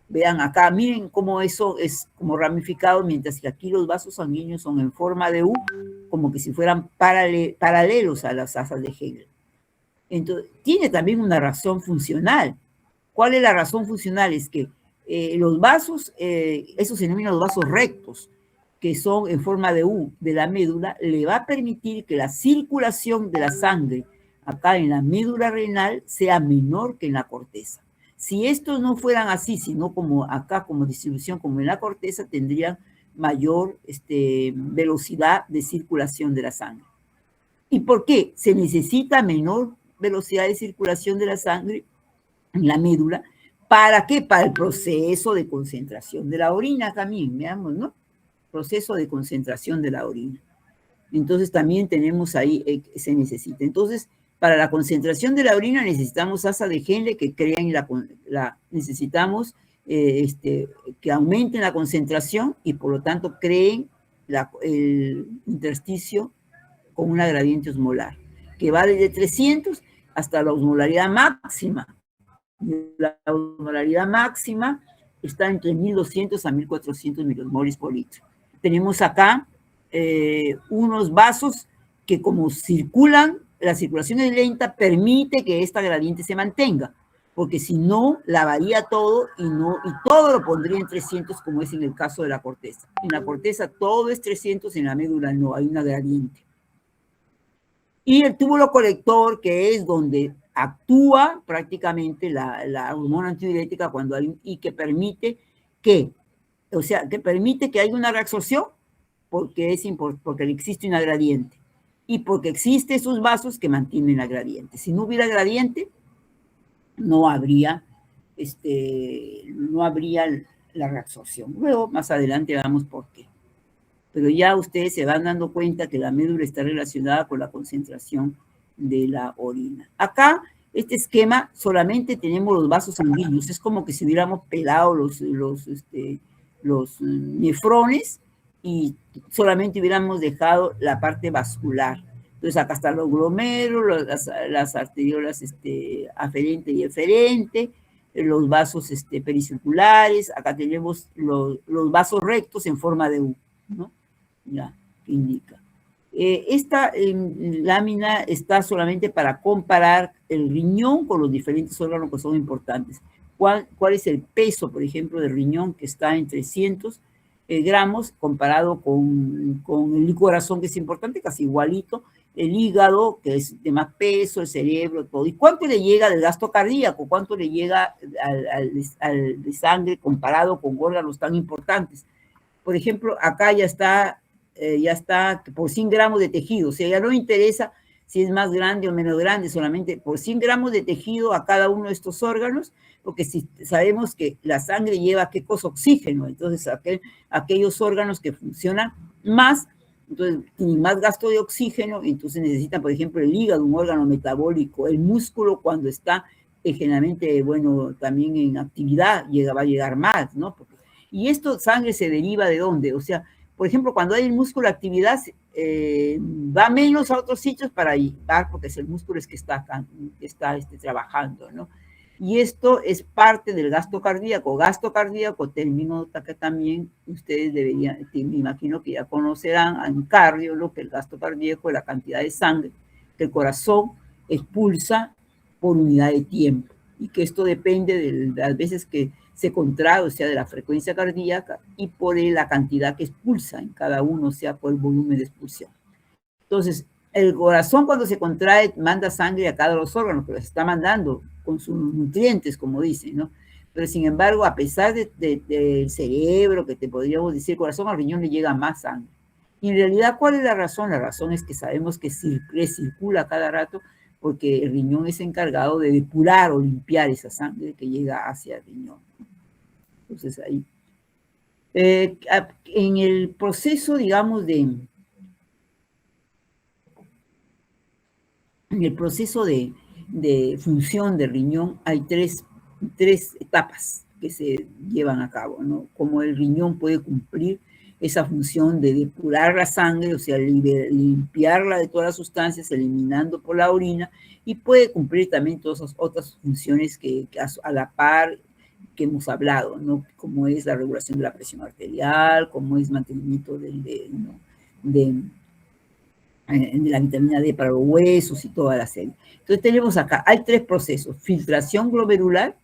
Vean acá, miren cómo eso es como ramificado, mientras que aquí los vasos sanguíneos son en forma de U, como que si fueran paralelos a las asas de Henle. Entonces, tiene también una razón funcional. ¿Cuál es la razón funcional? Es que los vasos, esos se denominan los vasos rectos, que son en forma de U de la médula, le va a permitir que la circulación de la sangre acá en la médula renal sea menor que en la corteza. Si estos no fueran así, sino como acá, como distribución, como en la corteza, tendrían mayor velocidad de circulación de la sangre. ¿Y por qué? Se necesita menor velocidad de circulación de la sangre en la médula. ¿Para qué? Para el proceso de concentración de la orina también, veamos, ¿no? Proceso de concentración de la orina. Entonces también tenemos ahí, se necesita. Entonces, para la concentración de la orina necesitamos asa de Henle que crean necesitamos que aumenten la concentración y por lo tanto creen el intersticio con una gradiente osmolar, que va desde 300 hasta la osmolaridad máxima. La osmolaridad máxima está entre 1200 a 1400 milosmoles por litro. Tenemos acá unos vasos que como circulan, la circulación es lenta, permite que esta gradiente se mantenga, porque si no, lavaría todo y todo lo pondría en 300, como es en el caso de la corteza. En la corteza todo es 300, en la médula no, hay una gradiente. Y el túbulo colector, que es donde actúa prácticamente la hormona antidiurética y que permite que haya una reabsorción porque existe una gradiente y porque existen esos vasos que mantienen la gradiente. Si no hubiera gradiente, no habría la reabsorción. Luego, más adelante, vamos por qué. Pero ya ustedes se van dando cuenta que la médula está relacionada con la concentración de la orina. Acá, este esquema, solamente tenemos los vasos sanguíneos. Es como que si hubiéramos pelado los nefrones y solamente hubiéramos dejado la parte vascular. Entonces, acá están los glomérulos, las arteriolas aferente y eferente, los vasos pericirculares. Acá tenemos los vasos rectos en forma de U, ¿no? Ya, que indica. Esta lámina está solamente para comparar el riñón con los diferentes órganos que son importantes. ¿Cuál es el peso, por ejemplo, del riñón, que está en 300 gramos comparado con el corazón, que es importante, casi igualito, el hígado, que es de más peso, el cerebro, todo? ¿Y cuánto le llega del gasto cardíaco? ¿Cuánto le llega de sangre comparado con órganos tan importantes? Por ejemplo, acá ya está por 100 gramos de tejido. O sea, ya no interesa si es más grande o menos grande, solamente por 100 gramos de tejido a cada uno de estos órganos, porque si sabemos que la sangre lleva, ¿qué cosa? Oxígeno. Entonces, aquellos órganos que funcionan más, entonces tienen más gasto de oxígeno, entonces necesitan, por ejemplo, el hígado, un órgano metabólico, el músculo cuando está generalmente, bueno, también en actividad, va a llegar más, ¿no? Y esto, sangre se deriva ¿de dónde? O sea, por ejemplo, cuando hay el músculo actividad, va menos a otros sitios para llegar, porque es el músculo que está trabajando, ¿no? Y esto es parte del gasto cardíaco. Gasto cardíaco, término que también ustedes deberían, me imagino que ya conocerán en cardio, lo que el gasto cardíaco es la cantidad de sangre que el corazón expulsa por unidad de tiempo. Y que esto depende de las veces que se contrae, o sea, de la frecuencia cardíaca y por la cantidad que expulsa en cada uno, o sea, por el volumen de expulsión. Entonces, el corazón cuando se contrae manda sangre a cada uno de los órganos, pero se está mandando con sus nutrientes, como dicen, ¿no? Pero sin embargo, a pesar del cerebro, que te podríamos decir corazón, al riñón le llega más sangre. Y en realidad, ¿cuál es la razón? La razón es que sabemos que circula cada rato porque el riñón es encargado de depurar o limpiar esa sangre que llega hacia el riñón. Entonces ahí. En el proceso, digamos, en el proceso de función del riñón hay tres etapas que se llevan a cabo, ¿no? Como el riñón puede cumplir esa función de depurar la sangre, o sea, limpiarla de todas las sustancias, eliminando por la orina, y puede cumplir también todas esas otras funciones que a la par que hemos hablado, ¿no? Como es la regulación de la presión arterial, como es mantenimiento de la vitamina D para los huesos y toda la serie. Entonces tenemos acá, hay tres procesos: filtración glomerular,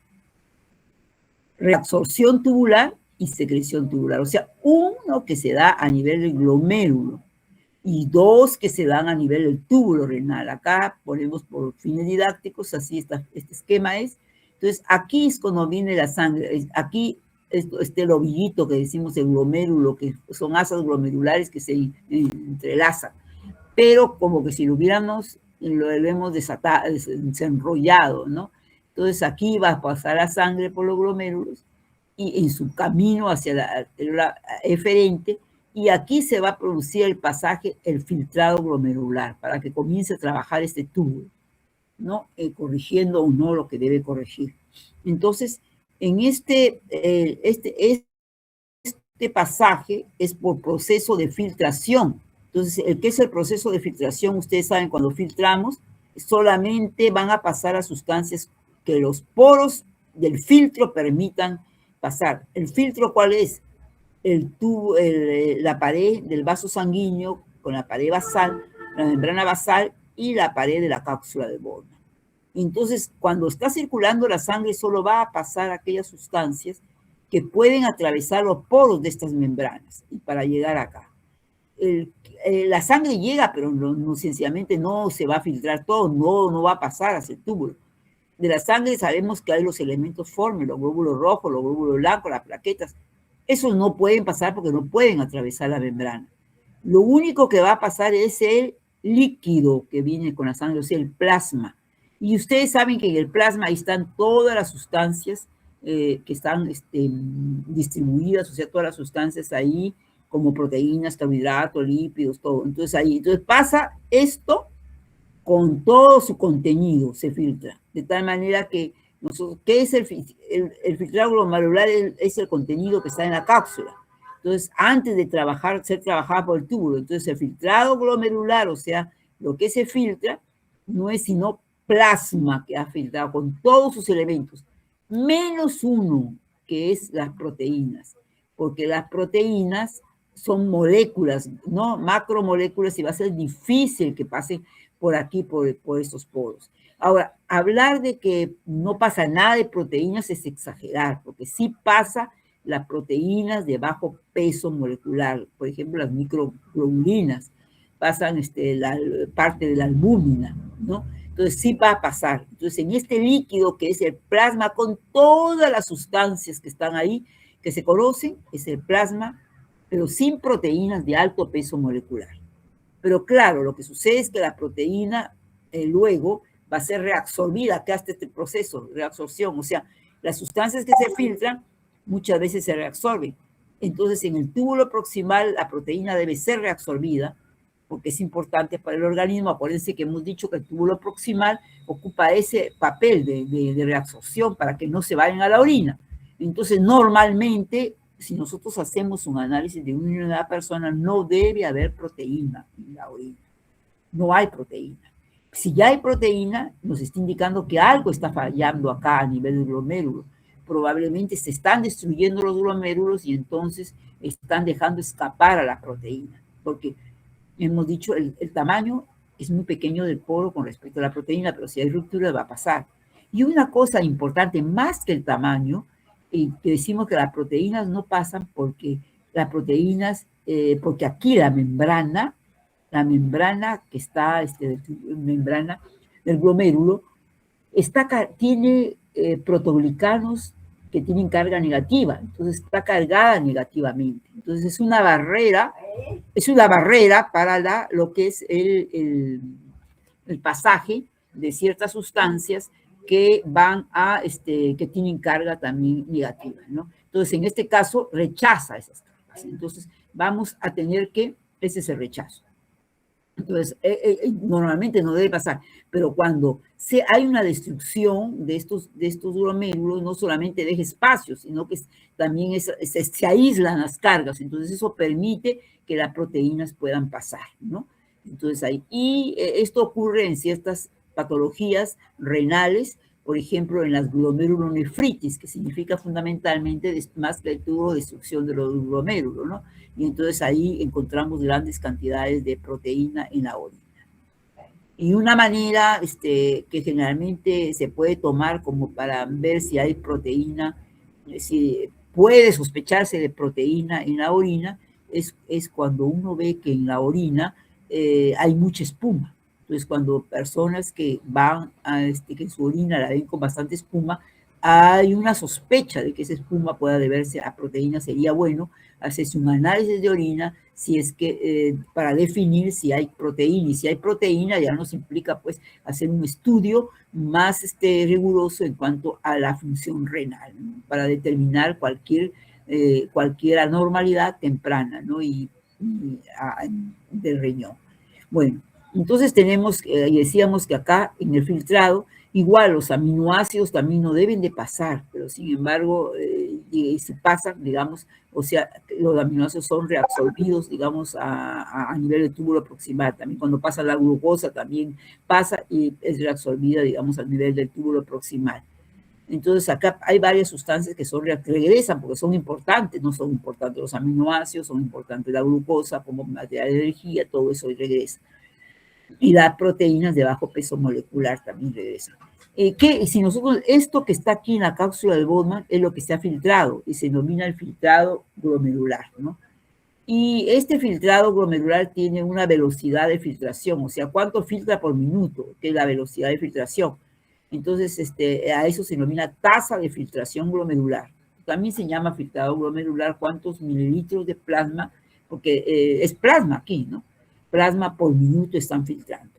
reabsorción tubular y secreción tubular. O sea, uno que se da a nivel del glomérulo y dos que se dan a nivel del túbulo renal. Acá ponemos por fines didácticos, así este esquema es. Entonces, aquí es cuando viene la sangre. Aquí este lobillito que decimos el glomérulo, que son asas glomerulares que se entrelazan. Pero como que si lo hemos desenrollado, ¿no? Entonces aquí va a pasar la sangre por los glomérulos y en su camino hacia la arteria eferente, y aquí se va a producir el pasaje, el filtrado glomerular, para que comience a trabajar este tubo, ¿no? Corrigiendo o no lo que debe corregir. Entonces, en este pasaje es por proceso de filtración. Entonces, ¿qué es el proceso de filtración? Ustedes saben, cuando filtramos, solamente van a pasar a sustancias que los poros del filtro permitan pasar. ¿El filtro cuál es? El tubo, la pared del vaso sanguíneo con la pared basal, la membrana basal y la pared de la cápsula de Bowman. Entonces, cuando está circulando la sangre, solo va a pasar aquellas sustancias que pueden atravesar los poros de estas membranas y para llegar acá. La sangre llega, pero no, sencillamente no se va a filtrar todo, no va a pasar hacia el túbulo. De la sangre sabemos que hay los elementos formes, los glóbulos rojos, los glóbulos blancos, las plaquetas. Esos no pueden pasar porque no pueden atravesar la membrana. Lo único que va a pasar es el líquido que viene con la sangre, o sea, el plasma. Y ustedes saben que en el plasma ahí están todas las sustancias que están distribuidas, o sea, todas las sustancias ahí, como proteínas, carbohidratos, lípidos, todo. Entonces ahí, pasa esto con todo su contenido, se filtra, de tal manera que nosotros, ¿qué es el filtrado glomerular? Es el contenido que está en la cápsula. Entonces, antes de ser trabajada por el túbulo, entonces el filtrado glomerular, o sea, lo que se filtra, no es sino plasma que ha filtrado con todos sus elementos, menos uno, que es las proteínas, porque las proteínas son moléculas, ¿no? Macromoléculas, y va a ser difícil que pasen por aquí, por estos poros. Ahora, hablar de que no pasa nada de proteínas es exagerar, porque sí pasa las proteínas de bajo peso molecular, por ejemplo, las microglobulinas, pasan la parte de la albúmina, ¿no? Entonces sí va a pasar. Entonces en este líquido que es el plasma con todas las sustancias que están ahí, que se conocen, es el plasma, pero sin proteínas de alto peso molecular. Pero claro, lo que sucede es que la proteína luego va a ser reabsorbida, acá está este proceso de reabsorción, o sea, las sustancias que se filtran muchas veces se reabsorben. Entonces, en el túbulo proximal, la proteína debe ser reabsorbida, porque es importante para el organismo. Acuérdense que hemos dicho que el túbulo proximal ocupa ese papel de reabsorción para que no se vayan a la orina. Entonces, normalmente, si nosotros hacemos un análisis de una persona, no debe haber proteína en la orina. No hay proteína. Si ya hay proteína, nos está indicando que algo está fallando acá a nivel del glomérulo. Probablemente se están destruyendo los glomérulos y entonces están dejando escapar a la proteína, porque hemos dicho el tamaño es muy pequeño del poro con respecto a la proteína, pero si hay ruptura va a pasar. Y una cosa importante, más que el tamaño, que decimos que las proteínas no pasan porque las proteínas, porque aquí la membrana que está, membrana del glomérulo, tiene protoglicanos que tienen carga negativa, entonces está cargada negativamente. Entonces es una barrera para lo que es el pasaje de ciertas sustancias que van a, que tienen carga también negativa, ¿no? Entonces, en este caso, rechaza esas cargas. Entonces, vamos a tener que, ese es el rechazo. Entonces, normalmente no debe pasar, pero cuando hay una destrucción de estos glomérulos, no solamente deja espacios, sino que también se aíslan las cargas, entonces eso permite que las proteínas puedan pasar, ¿no? Entonces esto ocurre en ciertas patologías renales, por ejemplo, en las glomerulonefritis, que significa fundamentalmente más que todo destrucción de los glomérulos, ¿no? Y entonces ahí encontramos grandes cantidades de proteína en la orina. Y una manera que generalmente se puede tomar como para ver si hay proteína, si puede sospecharse de proteína en la orina, es cuando uno ve que en la orina hay mucha espuma. Entonces, cuando personas que van a que su orina la ven con bastante espuma, hay una sospecha de que esa espuma pueda deberse a proteína, sería bueno hacerse un análisis de orina si es que para definir si hay proteína, y si hay proteína ya nos implica pues hacer un estudio más riguroso en cuanto a la función renal, ¿no? Para determinar cualquier anormalidad temprana, ¿no? Del riñón. Bueno, entonces tenemos, y decíamos que acá en el filtrado, igual los aminoácidos también no deben de pasar, pero sin embargo, si pasan, digamos, o sea, los aminoácidos son reabsorbidos, digamos, a nivel del túbulo proximal. También cuando pasa la glucosa también pasa y es reabsorbida, digamos, a nivel del túbulo proximal. Entonces acá hay varias sustancias que regresan porque son importantes, no son importantes los aminoácidos, son importantes la glucosa como material de energía, todo eso regresa. Y las proteínas de bajo peso molecular también regresan. Si nosotros, esto que está aquí en la cápsula del Bowman es lo que se ha filtrado y se denomina el filtrado glomerular, ¿no? Y este filtrado glomerular tiene una velocidad de filtración, o sea, ¿cuánto filtra por minuto? Que es la velocidad de filtración. Entonces, a eso se denomina tasa de filtración glomerular. También se llama filtrado glomerular cuántos mililitros de plasma, porque es plasma aquí, ¿no? Plasma por minuto están filtrando.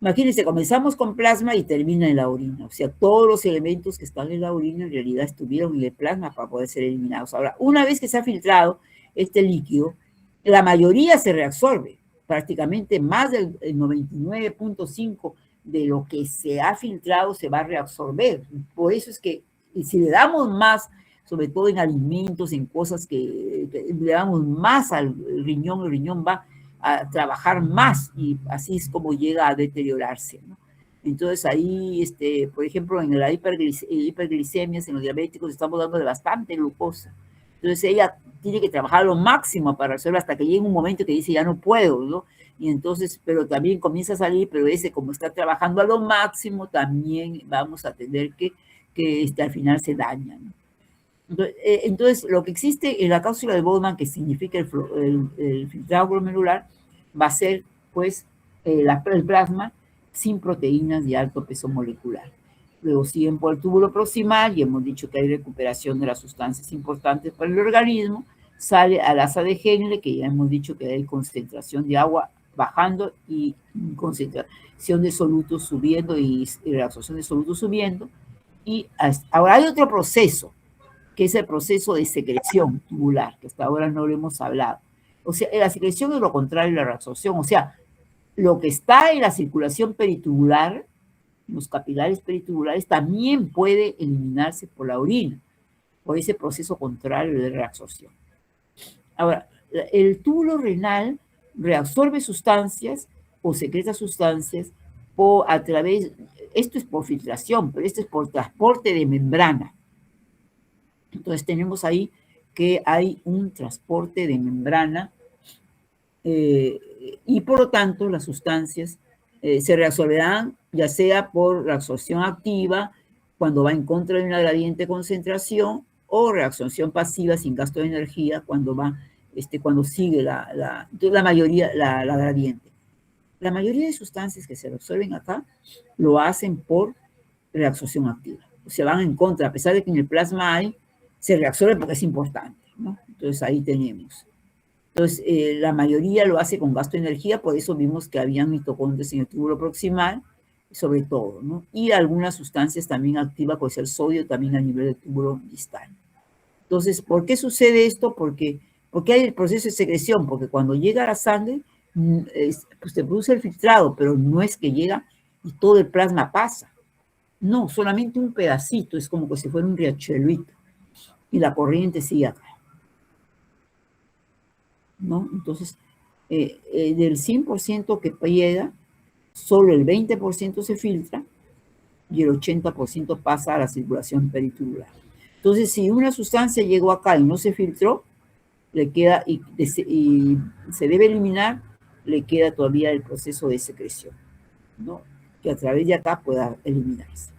Imagínense, comenzamos con plasma y termina en la orina. O sea, todos los elementos que están en la orina en realidad estuvieron en el plasma para poder ser eliminados. Ahora, una vez que se ha filtrado este líquido, la mayoría se reabsorbe. Prácticamente más del 99.5% de lo que se ha filtrado se va a reabsorber. Por eso es que si le damos más, sobre todo en alimentos, en cosas que le damos más al riñón, el riñón va a trabajar más y así es como llega a deteriorarse, ¿no? Entonces ahí, por ejemplo, en la hiperglicemias, en los diabéticos, estamos dando de bastante glucosa. Entonces ella tiene que trabajar lo máximo para resolver hasta que llegue un momento que dice ya no puedo, ¿no? Y entonces, pero también comienza a salir, pero ese como está trabajando a lo máximo, también vamos a tener que al final se daña, ¿no? Entonces, lo que existe en la cápsula de Bowman, que significa el filtrado glomerular, va a ser, pues, el plasma sin proteínas de alto peso molecular. Luego siguen por el túbulo proximal y hemos dicho que hay recuperación de las sustancias importantes para el organismo. Sale al asa de Henle, que ya hemos dicho que hay concentración de agua bajando y concentración de solutos subiendo y reabsorción de solutos subiendo. Y ahora hay otro proceso, que es el proceso de secreción tubular, que hasta ahora no lo hemos hablado. O sea, la secreción es lo contrario a la reabsorción, o sea, lo que está en la circulación peritubular, los capilares peritubulares, también puede eliminarse por la orina, por ese proceso contrario de reabsorción. Ahora, el túbulo renal reabsorbe sustancias o secreta sustancias a través, esto es por filtración, pero esto es por transporte de membrana. Entonces tenemos ahí que hay un transporte de membrana y por lo tanto las sustancias se reabsorberán ya sea por reabsorción activa cuando va en contra de una gradiente de concentración o reabsorción pasiva sin gasto de energía cuando va, cuando sigue la mayoría, la gradiente. La mayoría de sustancias que se reabsorben acá lo hacen por reabsorción activa. O sea, van en contra, a pesar de que en el plasma hay, se reabsorbe porque es importante, ¿no? Entonces ahí tenemos. Entonces, la mayoría lo hace con gasto de energía, por eso vimos que había mitocondrias en el túbulo proximal, sobre todo, ¿no? Y algunas sustancias también activas, puede ser el sodio, también a nivel del túbulo distal. Entonces, ¿por qué sucede esto? Porque hay el proceso de secreción, porque cuando llega a la sangre, pues se produce el filtrado, pero no es que llega y todo el plasma pasa. No, solamente un pedacito, es como que si fuera un riachuelito, y la corriente sigue acá, ¿no? Entonces, del 100% que llega, solo el 20% se filtra y el 80% pasa a la circulación peritubular. Entonces, si una sustancia llegó acá y no se filtró, le queda, y se debe eliminar, le queda todavía el proceso de secreción, ¿no? Que a través de acá pueda eliminarse.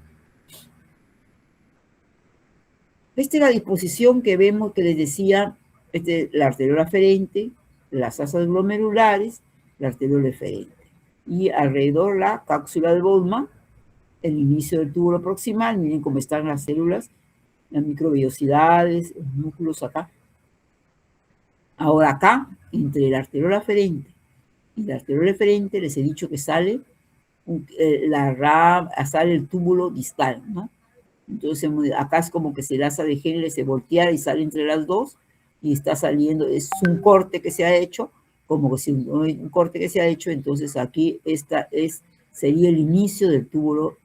Esta es la disposición que vemos que les decía, la arteriola aferente, las asas glomerulares, la arteriola eferente. Y alrededor la cápsula de Bowman, el inicio del túbulo proximal, miren cómo están las células, las microvellosidades, los núcleos acá. Ahora acá, entre la arteriola aferente y la arteriola eferente, les he dicho que sale sale el túbulo distal, ¿no? Entonces acá es como que se laza de Henle, se voltea y sale entre las dos y está saliendo, es un corte que se ha hecho, como que si un corte que se ha hecho, entonces aquí sería el inicio del túbulo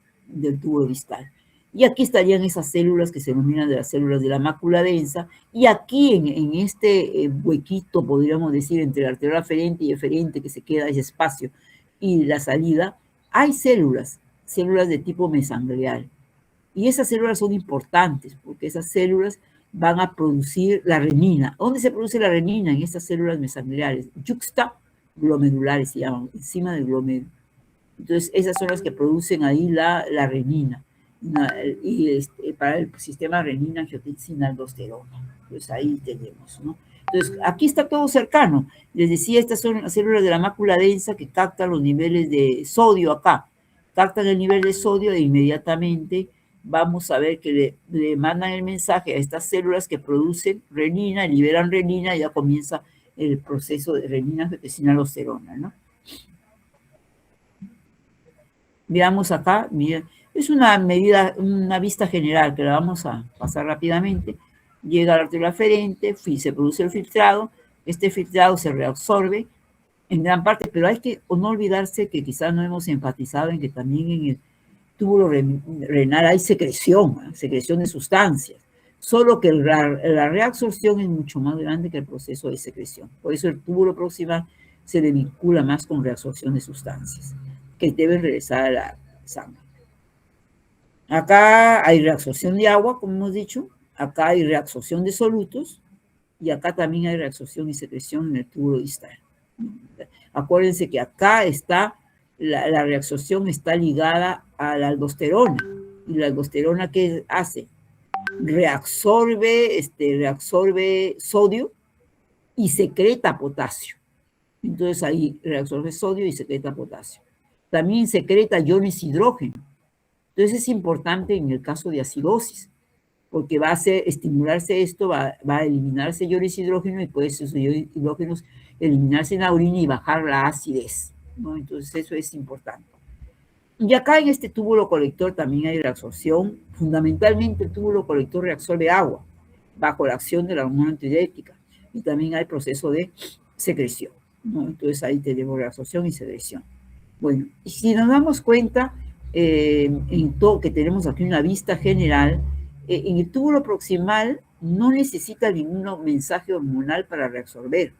distal. Y aquí estarían esas células que se denominan de las células de la mácula densa, y aquí en este huequito, podríamos decir, entre la arteriola aferente y eferente, que se queda ese espacio, y la salida, hay células de tipo mesanglial. Y esas células son importantes porque esas células van a producir la renina. ¿Dónde se produce la renina? En estas células mesangliales, yuxtaglomerulares se llaman, encima del glomérulo. Entonces, esas son las que producen ahí la renina. Y para el sistema renina, angiotensina, aldosterona. Pues ahí tenemos, ¿no? Entonces, aquí está todo cercano. Les decía, estas son las células de la mácula densa que captan los niveles de sodio acá. Captan el nivel de sodio e inmediatamente vamos a ver que le mandan el mensaje a estas células que producen renina, liberan renina y ya comienza el proceso de renina, angiotensina, aldosterona, ¿no? Veamos acá, mira, es una medida, una vista general que la vamos a pasar rápidamente. Llega la arteriola aferente, se produce el filtrado, este filtrado se reabsorbe en gran parte, pero hay que no olvidarse que quizás no hemos enfatizado en que también en el túbulo renal hay secreción de sustancias, solo que la reabsorción es mucho más grande que el proceso de secreción. Por eso el túbulo proximal se le vincula más con reabsorción de sustancias que deben regresar a la sangre. Acá hay reabsorción de agua, como hemos dicho, acá hay reabsorción de solutos y acá también hay reabsorción y secreción en el túbulo distal. Acuérdense que acá está, la reabsorción está ligada a la aldosterona. ¿Y la aldosterona qué hace? Reabsorbe sodio y secreta potasio. Entonces ahí reabsorbe sodio y secreta potasio. También secreta iones hidrógeno. Entonces es importante en el caso de acidosis, porque va a estimularse esto, va a eliminarse iones hidrógeno y puede esos hidrógenos eliminarse en la orina y bajar la acidez, ¿no? Entonces eso es importante. Y acá en este túbulo colector también hay reabsorción. Fundamentalmente el túbulo colector reabsorbe agua bajo la acción de la hormona antidiurética y también hay proceso de secreción, ¿no? Entonces ahí tenemos reabsorción y secreción. Bueno, y si nos damos cuenta que tenemos aquí una vista general, en el túbulo proximal no necesita ningún mensaje hormonal para reabsorber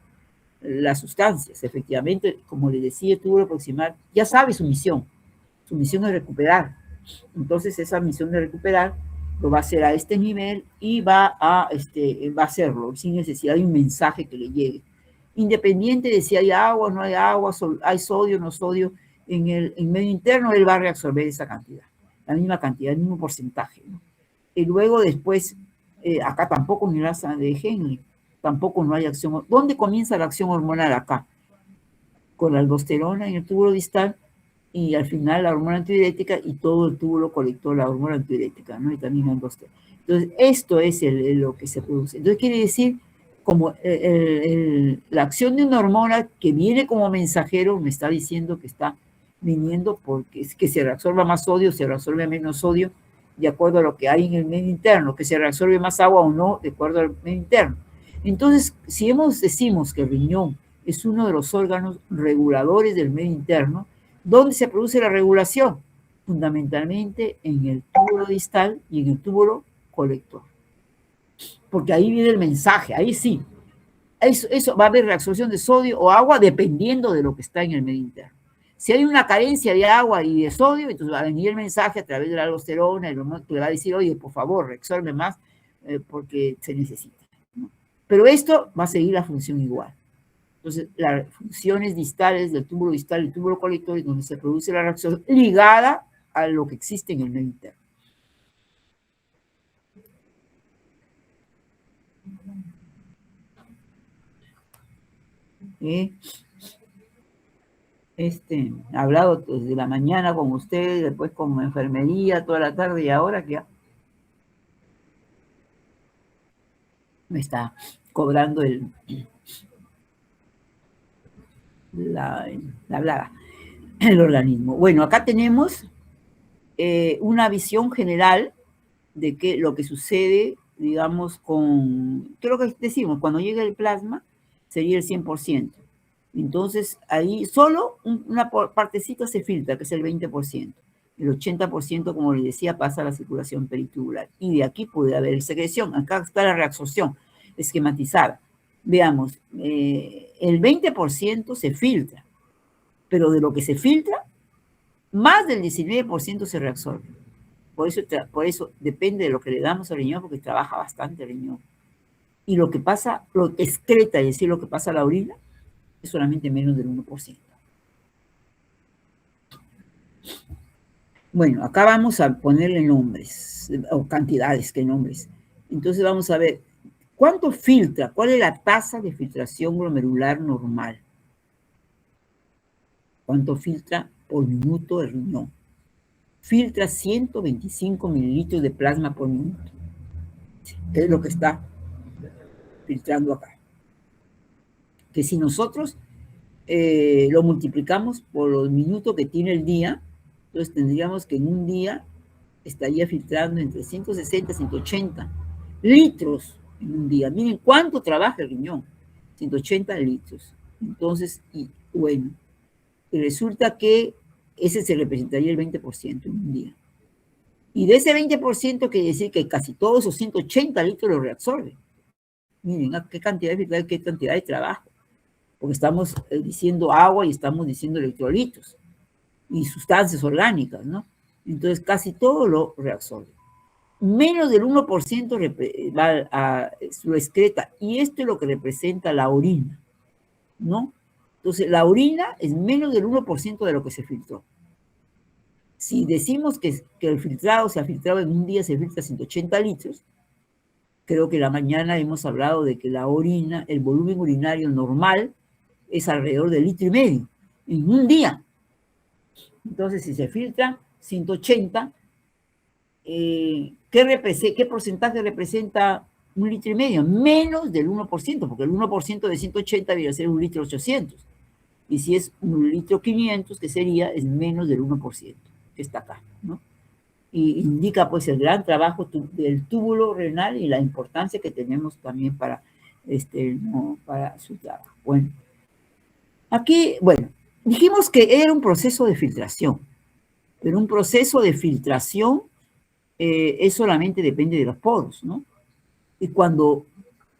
las sustancias. Efectivamente, como les decía, el túbulo proximal ya sabe su misión. Su misión es recuperar. Entonces esa misión de recuperar lo va a hacer a este nivel y va a hacerlo sin necesidad de un mensaje que le llegue. Independiente de si hay agua o no hay agua, hay sodio o no sodio en el medio interno, él va a reabsorber esa cantidad, la misma cantidad, el mismo porcentaje, ¿no? Y luego después, acá tampoco ni raza de Henle, tampoco no hay acción. ¿Dónde comienza la acción hormonal acá? Con la aldosterona en el túbulo distal y al final la hormona antidiurética y todo el túbulo colector, la hormona antidiurética, ¿no? Y también aldosterona. Entonces, esto es lo que se produce. Entonces, quiere decir, como la acción de una hormona que viene como mensajero, me está diciendo que está viniendo porque es que se reabsorba más sodio, se reabsorbe menos sodio, de acuerdo a lo que hay en el medio interno, que se reabsorbe más agua o no, de acuerdo al medio interno. Entonces, si decimos que el riñón es uno de los órganos reguladores del medio interno, ¿dónde se produce la regulación? Fundamentalmente en el túbulo distal y en el túbulo colector. Porque ahí viene el mensaje, ahí sí. Eso va a haber reabsorción de sodio o agua dependiendo de lo que está en el medio interno. Si hay una carencia de agua y de sodio, entonces va a venir el mensaje a través de la aldosterona, el hormona que le va a decir, oye, por favor, reabsorbe más porque se necesita, ¿no? Pero esto va a seguir la función igual. Entonces, las funciones distales del túbulo distal y el túbulo colector es donde se produce la reacción ligada a lo que existe en el medio interno. He hablado desde la mañana con usted, después con enfermería, toda la tarde y ahora que me está cobrando la blaga, el organismo. Bueno, acá tenemos una visión general de que lo que sucede, digamos, ¿qué es lo que decimos? Cuando llega el plasma, sería el 100%. Entonces, ahí solo una partecita se filtra, que es el 20%. El 80%, como les decía, pasa a la circulación peritubular. Y de aquí puede haber secreción. Acá está la reabsorción esquematizada. Veamos, el 20% se filtra, pero de lo que se filtra, más del 19% se reabsorbe. Por eso depende de lo que le damos al riñón, porque trabaja bastante el riñón. Y lo que pasa, lo que excreta, es decir, lo que pasa a la orina, es solamente menos del 1%. Bueno, acá vamos a ponerle nombres, o cantidades que nombres. Entonces vamos a ver, ¿cuánto filtra? ¿Cuál es la tasa de filtración glomerular normal? ¿Cuánto filtra por minuto el riñón? Filtra 125 mililitros de plasma por minuto. Es lo que está filtrando acá. Que si nosotros lo multiplicamos por los minutos que tiene el día, entonces tendríamos que en un día estaría filtrando entre 160 y 180 litros en un día. Miren cuánto trabaja el riñón, 180 litros. Entonces, y bueno, y resulta que ese se representaría el 20% en un día. Y de ese 20% quiere decir que casi todos esos 180 litros lo reabsorben. Miren, qué cantidad de filtrado, qué cantidad de trabajo. Porque estamos diciendo agua y estamos diciendo electrolitos y sustancias orgánicas, ¿no? Entonces casi todo lo reabsorbe. Menos del 1% lo excreta, y esto es lo que representa la orina, ¿no? Entonces la orina es menos del 1% de lo que se filtró. Si decimos que el filtrado se ha filtrado en un día, se filtra 180 litros, creo que la mañana hemos hablado de que la orina, el volumen urinario normal es alrededor de 1,5 litros en un día. Entonces, si se filtra 180, ¿qué porcentaje representa 1,5 litros? Menos del 1%, porque el 1% de 180 debería ser 1,800 litros. Y si es 1,500 litros, que sería, es menos del 1%, que está acá, ¿no? Y indica pues el gran trabajo del túbulo renal y la importancia que tenemos también para su trabajo. Bueno, aquí, bueno, dijimos que era un proceso de filtración, pero un proceso de filtración solamente depende de los poros, ¿no? Y cuando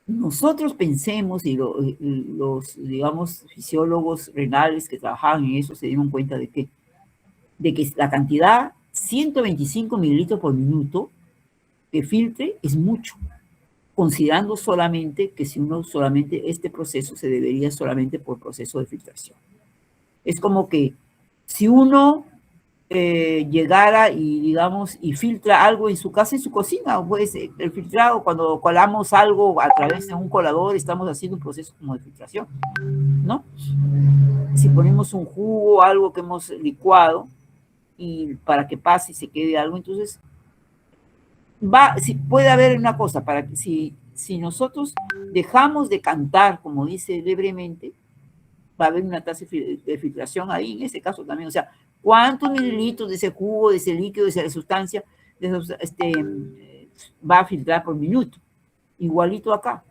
nosotros pensemos, y los, digamos, fisiólogos renales que trabajaban en eso se dieron cuenta de que de que la cantidad 125 mililitros por minuto que filtre es mucho, considerando solamente que si uno solamente este proceso se debería solamente por proceso de filtración. Es como que si uno llegara y, digamos, y filtra algo en su casa, en su cocina, pues el filtrado, cuando colamos algo a través de un colador, estamos haciendo un proceso como de filtración, ¿no? Si ponemos un jugo, algo que hemos licuado, y para que pase y se quede algo, entonces puede haber una cosa, para que si nosotros dejamos de cantar, como dice libremente, va a haber una tasa de filtración ahí, en ese caso también, o sea, ¿cuántos mililitros de ese jugo, de ese líquido, de esa sustancia va a filtrar por minuto? Igualito acá.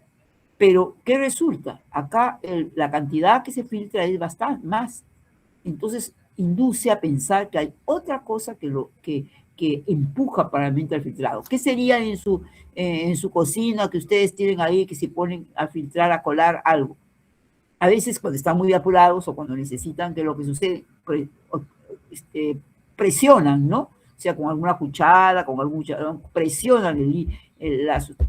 Pero, ¿qué resulta? Acá la cantidad que se filtra es bastante más. Entonces, induce a pensar que hay otra cosa que empuja probablemente al filtrado. ¿Qué sería en su cocina que ustedes tienen ahí, que se ponen a filtrar, a colar algo? A veces cuando están muy apurados o cuando necesitan que lo que sucede, presionan, ¿no? O sea, con alguna cuchara, con algún cucharón, presionan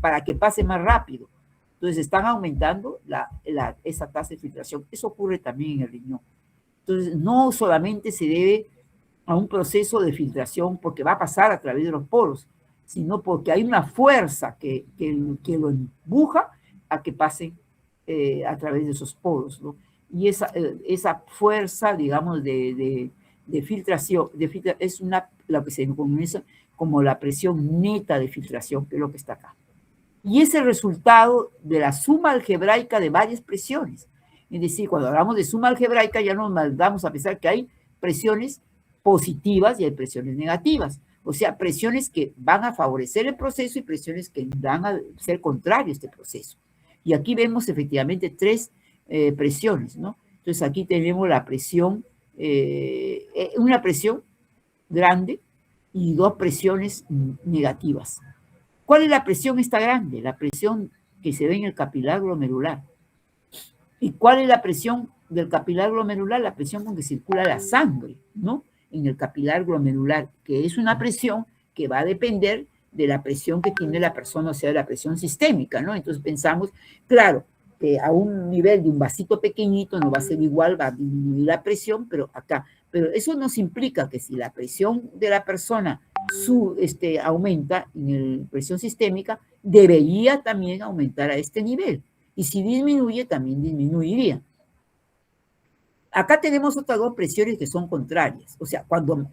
para que pase más rápido. Entonces están aumentando esa tasa de filtración. Eso ocurre también en el riñón. Entonces no solamente se debe a un proceso de filtración porque va a pasar a través de los poros, sino porque hay una fuerza que lo empuja a que pase a través de esos poros, ¿no? Y esa fuerza, digamos, de filtración, es lo que se conoce como la presión neta de filtración, que es lo que está acá. Y es el resultado de la suma algebraica de varias presiones. Es decir, cuando hablamos de suma algebraica ya nos mandamos a pensar que hay presiones positivas y hay presiones negativas. O sea, presiones que van a favorecer el proceso y presiones que van a ser contrarias a este proceso. Y aquí vemos efectivamente tres presiones, ¿no? Entonces aquí tenemos la presión, una presión grande y dos presiones negativas. ¿Cuál es la presión esta grande? La presión que se ve en el capilar glomerular. ¿Y cuál es la presión del capilar glomerular? La presión con que circula la sangre, ¿no? En el capilar glomerular, que es una presión que va a depender de la presión que tiene la persona, o sea, de la presión sistémica, ¿no? Entonces pensamos, claro, que a un nivel de un vasito pequeñito no va a ser igual, va a disminuir la presión, pero acá. Pero eso nos implica que si la presión de la persona aumenta en la presión sistémica, debería también aumentar a este nivel. Y si disminuye, también disminuiría. Acá tenemos otras dos presiones que son contrarias. O sea,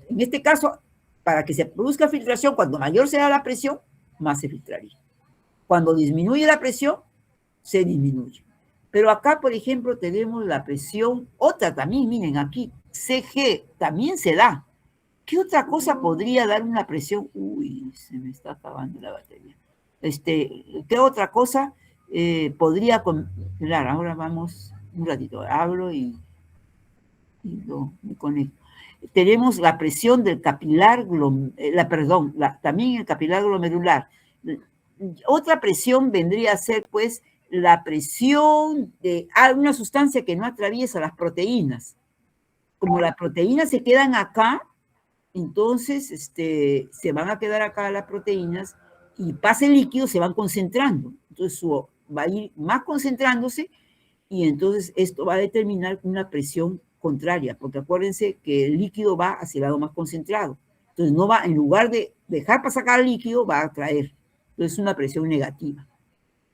en este caso, para que se produzca filtración, cuando mayor sea la presión, más se filtraría. Cuando disminuye la presión, se disminuye. Pero acá, por ejemplo, tenemos la presión, otra también, miren aquí, CG, también se da. ¿Qué otra cosa podría dar una presión? Uy, se me está acabando la batería. ¿Qué otra cosa podría... Claro, ahora vamos, un ratito, hablo y me conecto. Tenemos la presión del capilar, también el capilar glomerular. Otra presión vendría a ser, pues, la presión de alguna sustancia que no atraviesa las proteínas. Como las proteínas se quedan acá, entonces se van a quedar acá las proteínas y pasa el líquido, se van concentrando. Entonces va a ir más concentrándose y entonces esto va a determinar una presión contraria, porque acuérdense que el líquido va hacia el lado más concentrado. Entonces no va, en lugar de dejar pasar el líquido, va a atraer. Entonces es una presión negativa.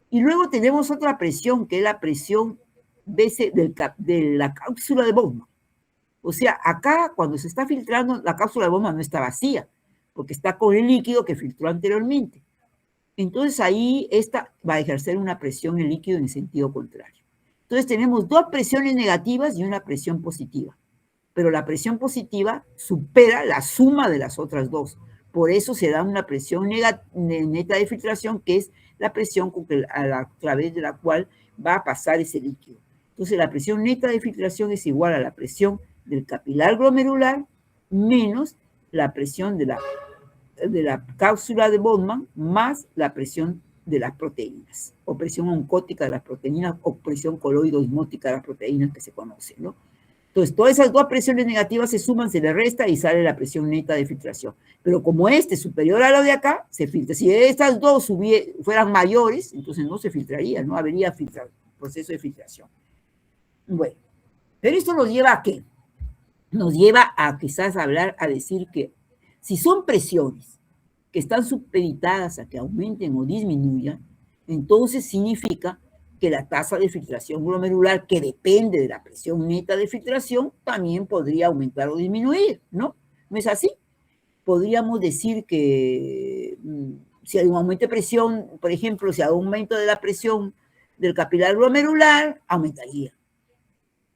Y luego tenemos otra presión, que es la presión de la cápsula de Bowman. O sea, acá cuando se está filtrando, la cápsula de Bowman no está vacía, porque está con el líquido que filtró anteriormente. Entonces ahí esta va a ejercer una presión en el líquido en el sentido contrario. Entonces tenemos dos presiones negativas y una presión positiva. Pero la presión positiva supera la suma de las otras dos. Por eso se da una presión neta de filtración, que es la presión a través de la cual va a pasar ese líquido. Entonces la presión neta de filtración es igual a la presión del capilar glomerular menos la presión de la cápsula de Bowman más la presión de las proteínas, o presión oncótica de las proteínas, o presión coloide osmótica de las proteínas que se conocen, ¿no? Entonces, todas esas dos presiones negativas se suman, se le resta y sale la presión neta de filtración. Pero como este es superior a lo de acá, se filtra. Si estas dos fueran mayores, entonces no se filtraría, no habría proceso de filtración. Bueno, pero esto nos lleva a ¿qué? Nos lleva a quizás a decir que si son presiones que están supeditadas a que aumenten o disminuyan, entonces significa que la tasa de filtración glomerular, que depende de la presión neta de filtración, también podría aumentar o disminuir, ¿no? ¿No es así? Podríamos decir que si hay un aumento de presión, por ejemplo, si hay un aumento de la presión del capilar glomerular, aumentaría.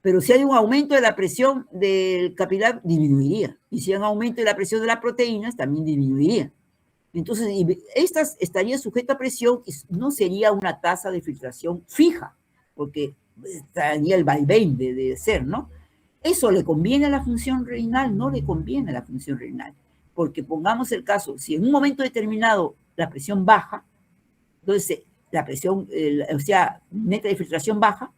Pero si hay un aumento de la presión del capilar, disminuiría. Y si hay un aumento de la presión de las proteínas, también disminuiría. Entonces, estas estarían sujetas a presión y no sería una tasa de filtración fija, porque estaría el vaivén de ser, ¿no? ¿Eso le conviene a la función renal? No le conviene a la función renal, porque pongamos el caso, si en un momento determinado la presión baja, entonces la presión, o sea, neta de filtración baja,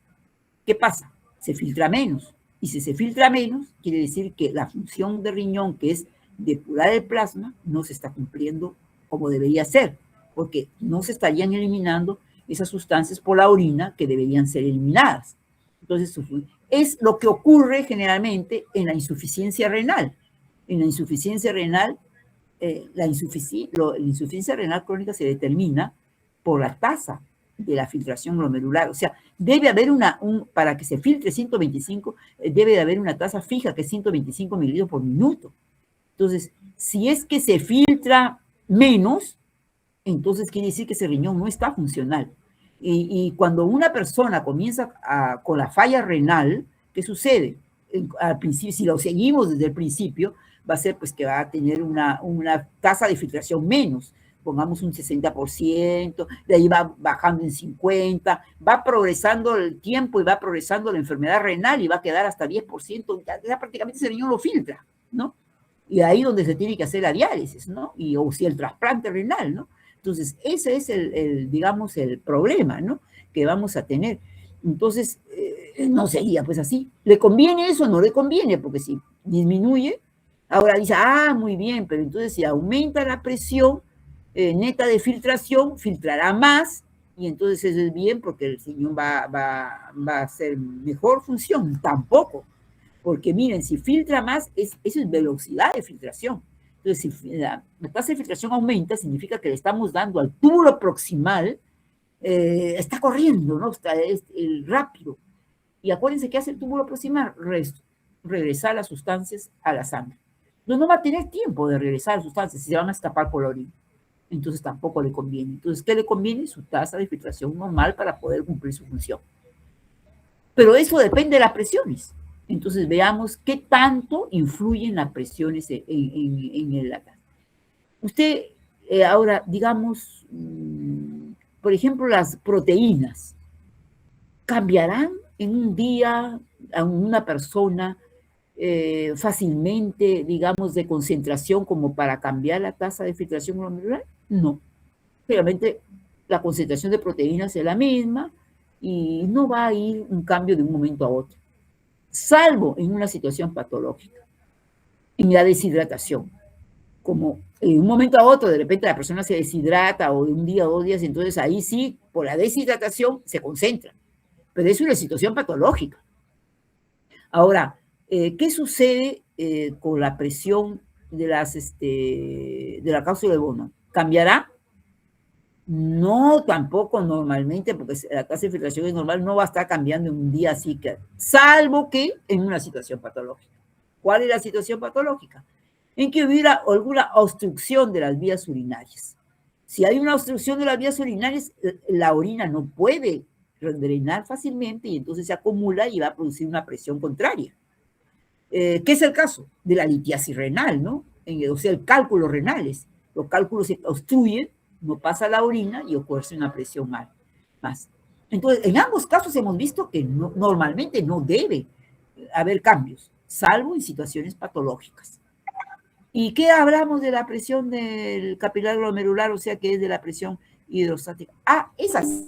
¿qué pasa? Se filtra menos. Y si se filtra menos, quiere decir que la función de riñón, que es depurar el plasma, no se está cumpliendo como debería ser, porque no se estarían eliminando esas sustancias por la orina que deberían ser eliminadas. Entonces, es lo que ocurre generalmente en la insuficiencia renal. En la insuficiencia renal, la insuficiencia renal crónica se determina por la tasa de la filtración glomerular. O sea, debe haber para que se filtre 125, debe de haber una tasa fija que es 125 mililitros por minuto. Entonces, si es que se filtra menos, entonces quiere decir que ese riñón no está funcional. Y cuando una persona comienza con la falla renal, ¿qué sucede? Al principio, si lo seguimos desde el principio, va a ser pues que va a tener una tasa de filtración menos, pongamos un 60%, de ahí va bajando en 50%, va progresando el tiempo y va progresando la enfermedad renal y va a quedar hasta 10%, ya prácticamente ese riñón lo filtra, ¿no? Y ahí donde se tiene que hacer la diálisis, ¿no? O si el trasplante renal, ¿no? Entonces, ese es digamos, el problema, ¿no? Que vamos a tener. Entonces, no sería pues así. ¿Le conviene eso? No le conviene, porque si disminuye, ahora dice, muy bien, pero entonces si aumenta la presión neta de filtración, filtrará más, y entonces eso es bien porque el riñón va a hacer mejor función. Tampoco. Porque miren, si filtra más, eso es velocidad de filtración. Entonces, si la tasa de filtración aumenta, significa que le estamos dando al túbulo proximal, está corriendo, ¿no? Está rápido. Y acuérdense que hace el túbulo proximal, regresar las sustancias a la sangre. Entonces no va a tener tiempo de regresar las sustancias, se van a escapar por la orina. Entonces tampoco le conviene. Entonces, ¿qué le conviene? Su tasa de filtración normal para poder cumplir su función. Pero eso depende de las presiones. Entonces veamos qué tanto influyen las presiones en el lactato. Usted, ahora, digamos, por ejemplo, las proteínas, ¿cambiarán en un día a una persona fácilmente, digamos, de concentración como para cambiar la tasa de filtración glomerular? No. Realmente la concentración de proteínas es la misma y no va a ir un cambio de un momento a otro, salvo en una situación patológica, en la deshidratación. Como en un momento a otro, de repente la persona se deshidrata o de un día a 2 días, entonces ahí sí, por la deshidratación, se concentra. Pero es una situación patológica. Ahora, ¿qué sucede con la presión de la cápsula de Bowman? ¿Cambiará? No, tampoco normalmente, porque la tasa de filtración es normal, no va a estar cambiando en un día así, salvo que en una situación patológica. ¿Cuál es la situación patológica? En que hubiera alguna obstrucción de las vías urinarias. Si hay una obstrucción de las vías urinarias, la orina no puede drenar fácilmente y entonces se acumula y va a producir una presión contraria. ¿Qué es el caso? De la litiasis renal, ¿no? O sea, el cálculo renales. Los cálculos se obstruyen, no pasa la orina y ocurre una presión más. Entonces, en ambos casos hemos visto que normalmente no debe haber cambios, salvo en situaciones patológicas. ¿Y qué hablamos de la presión del capilar glomerular? O sea, que es de la presión hidrostática. Esas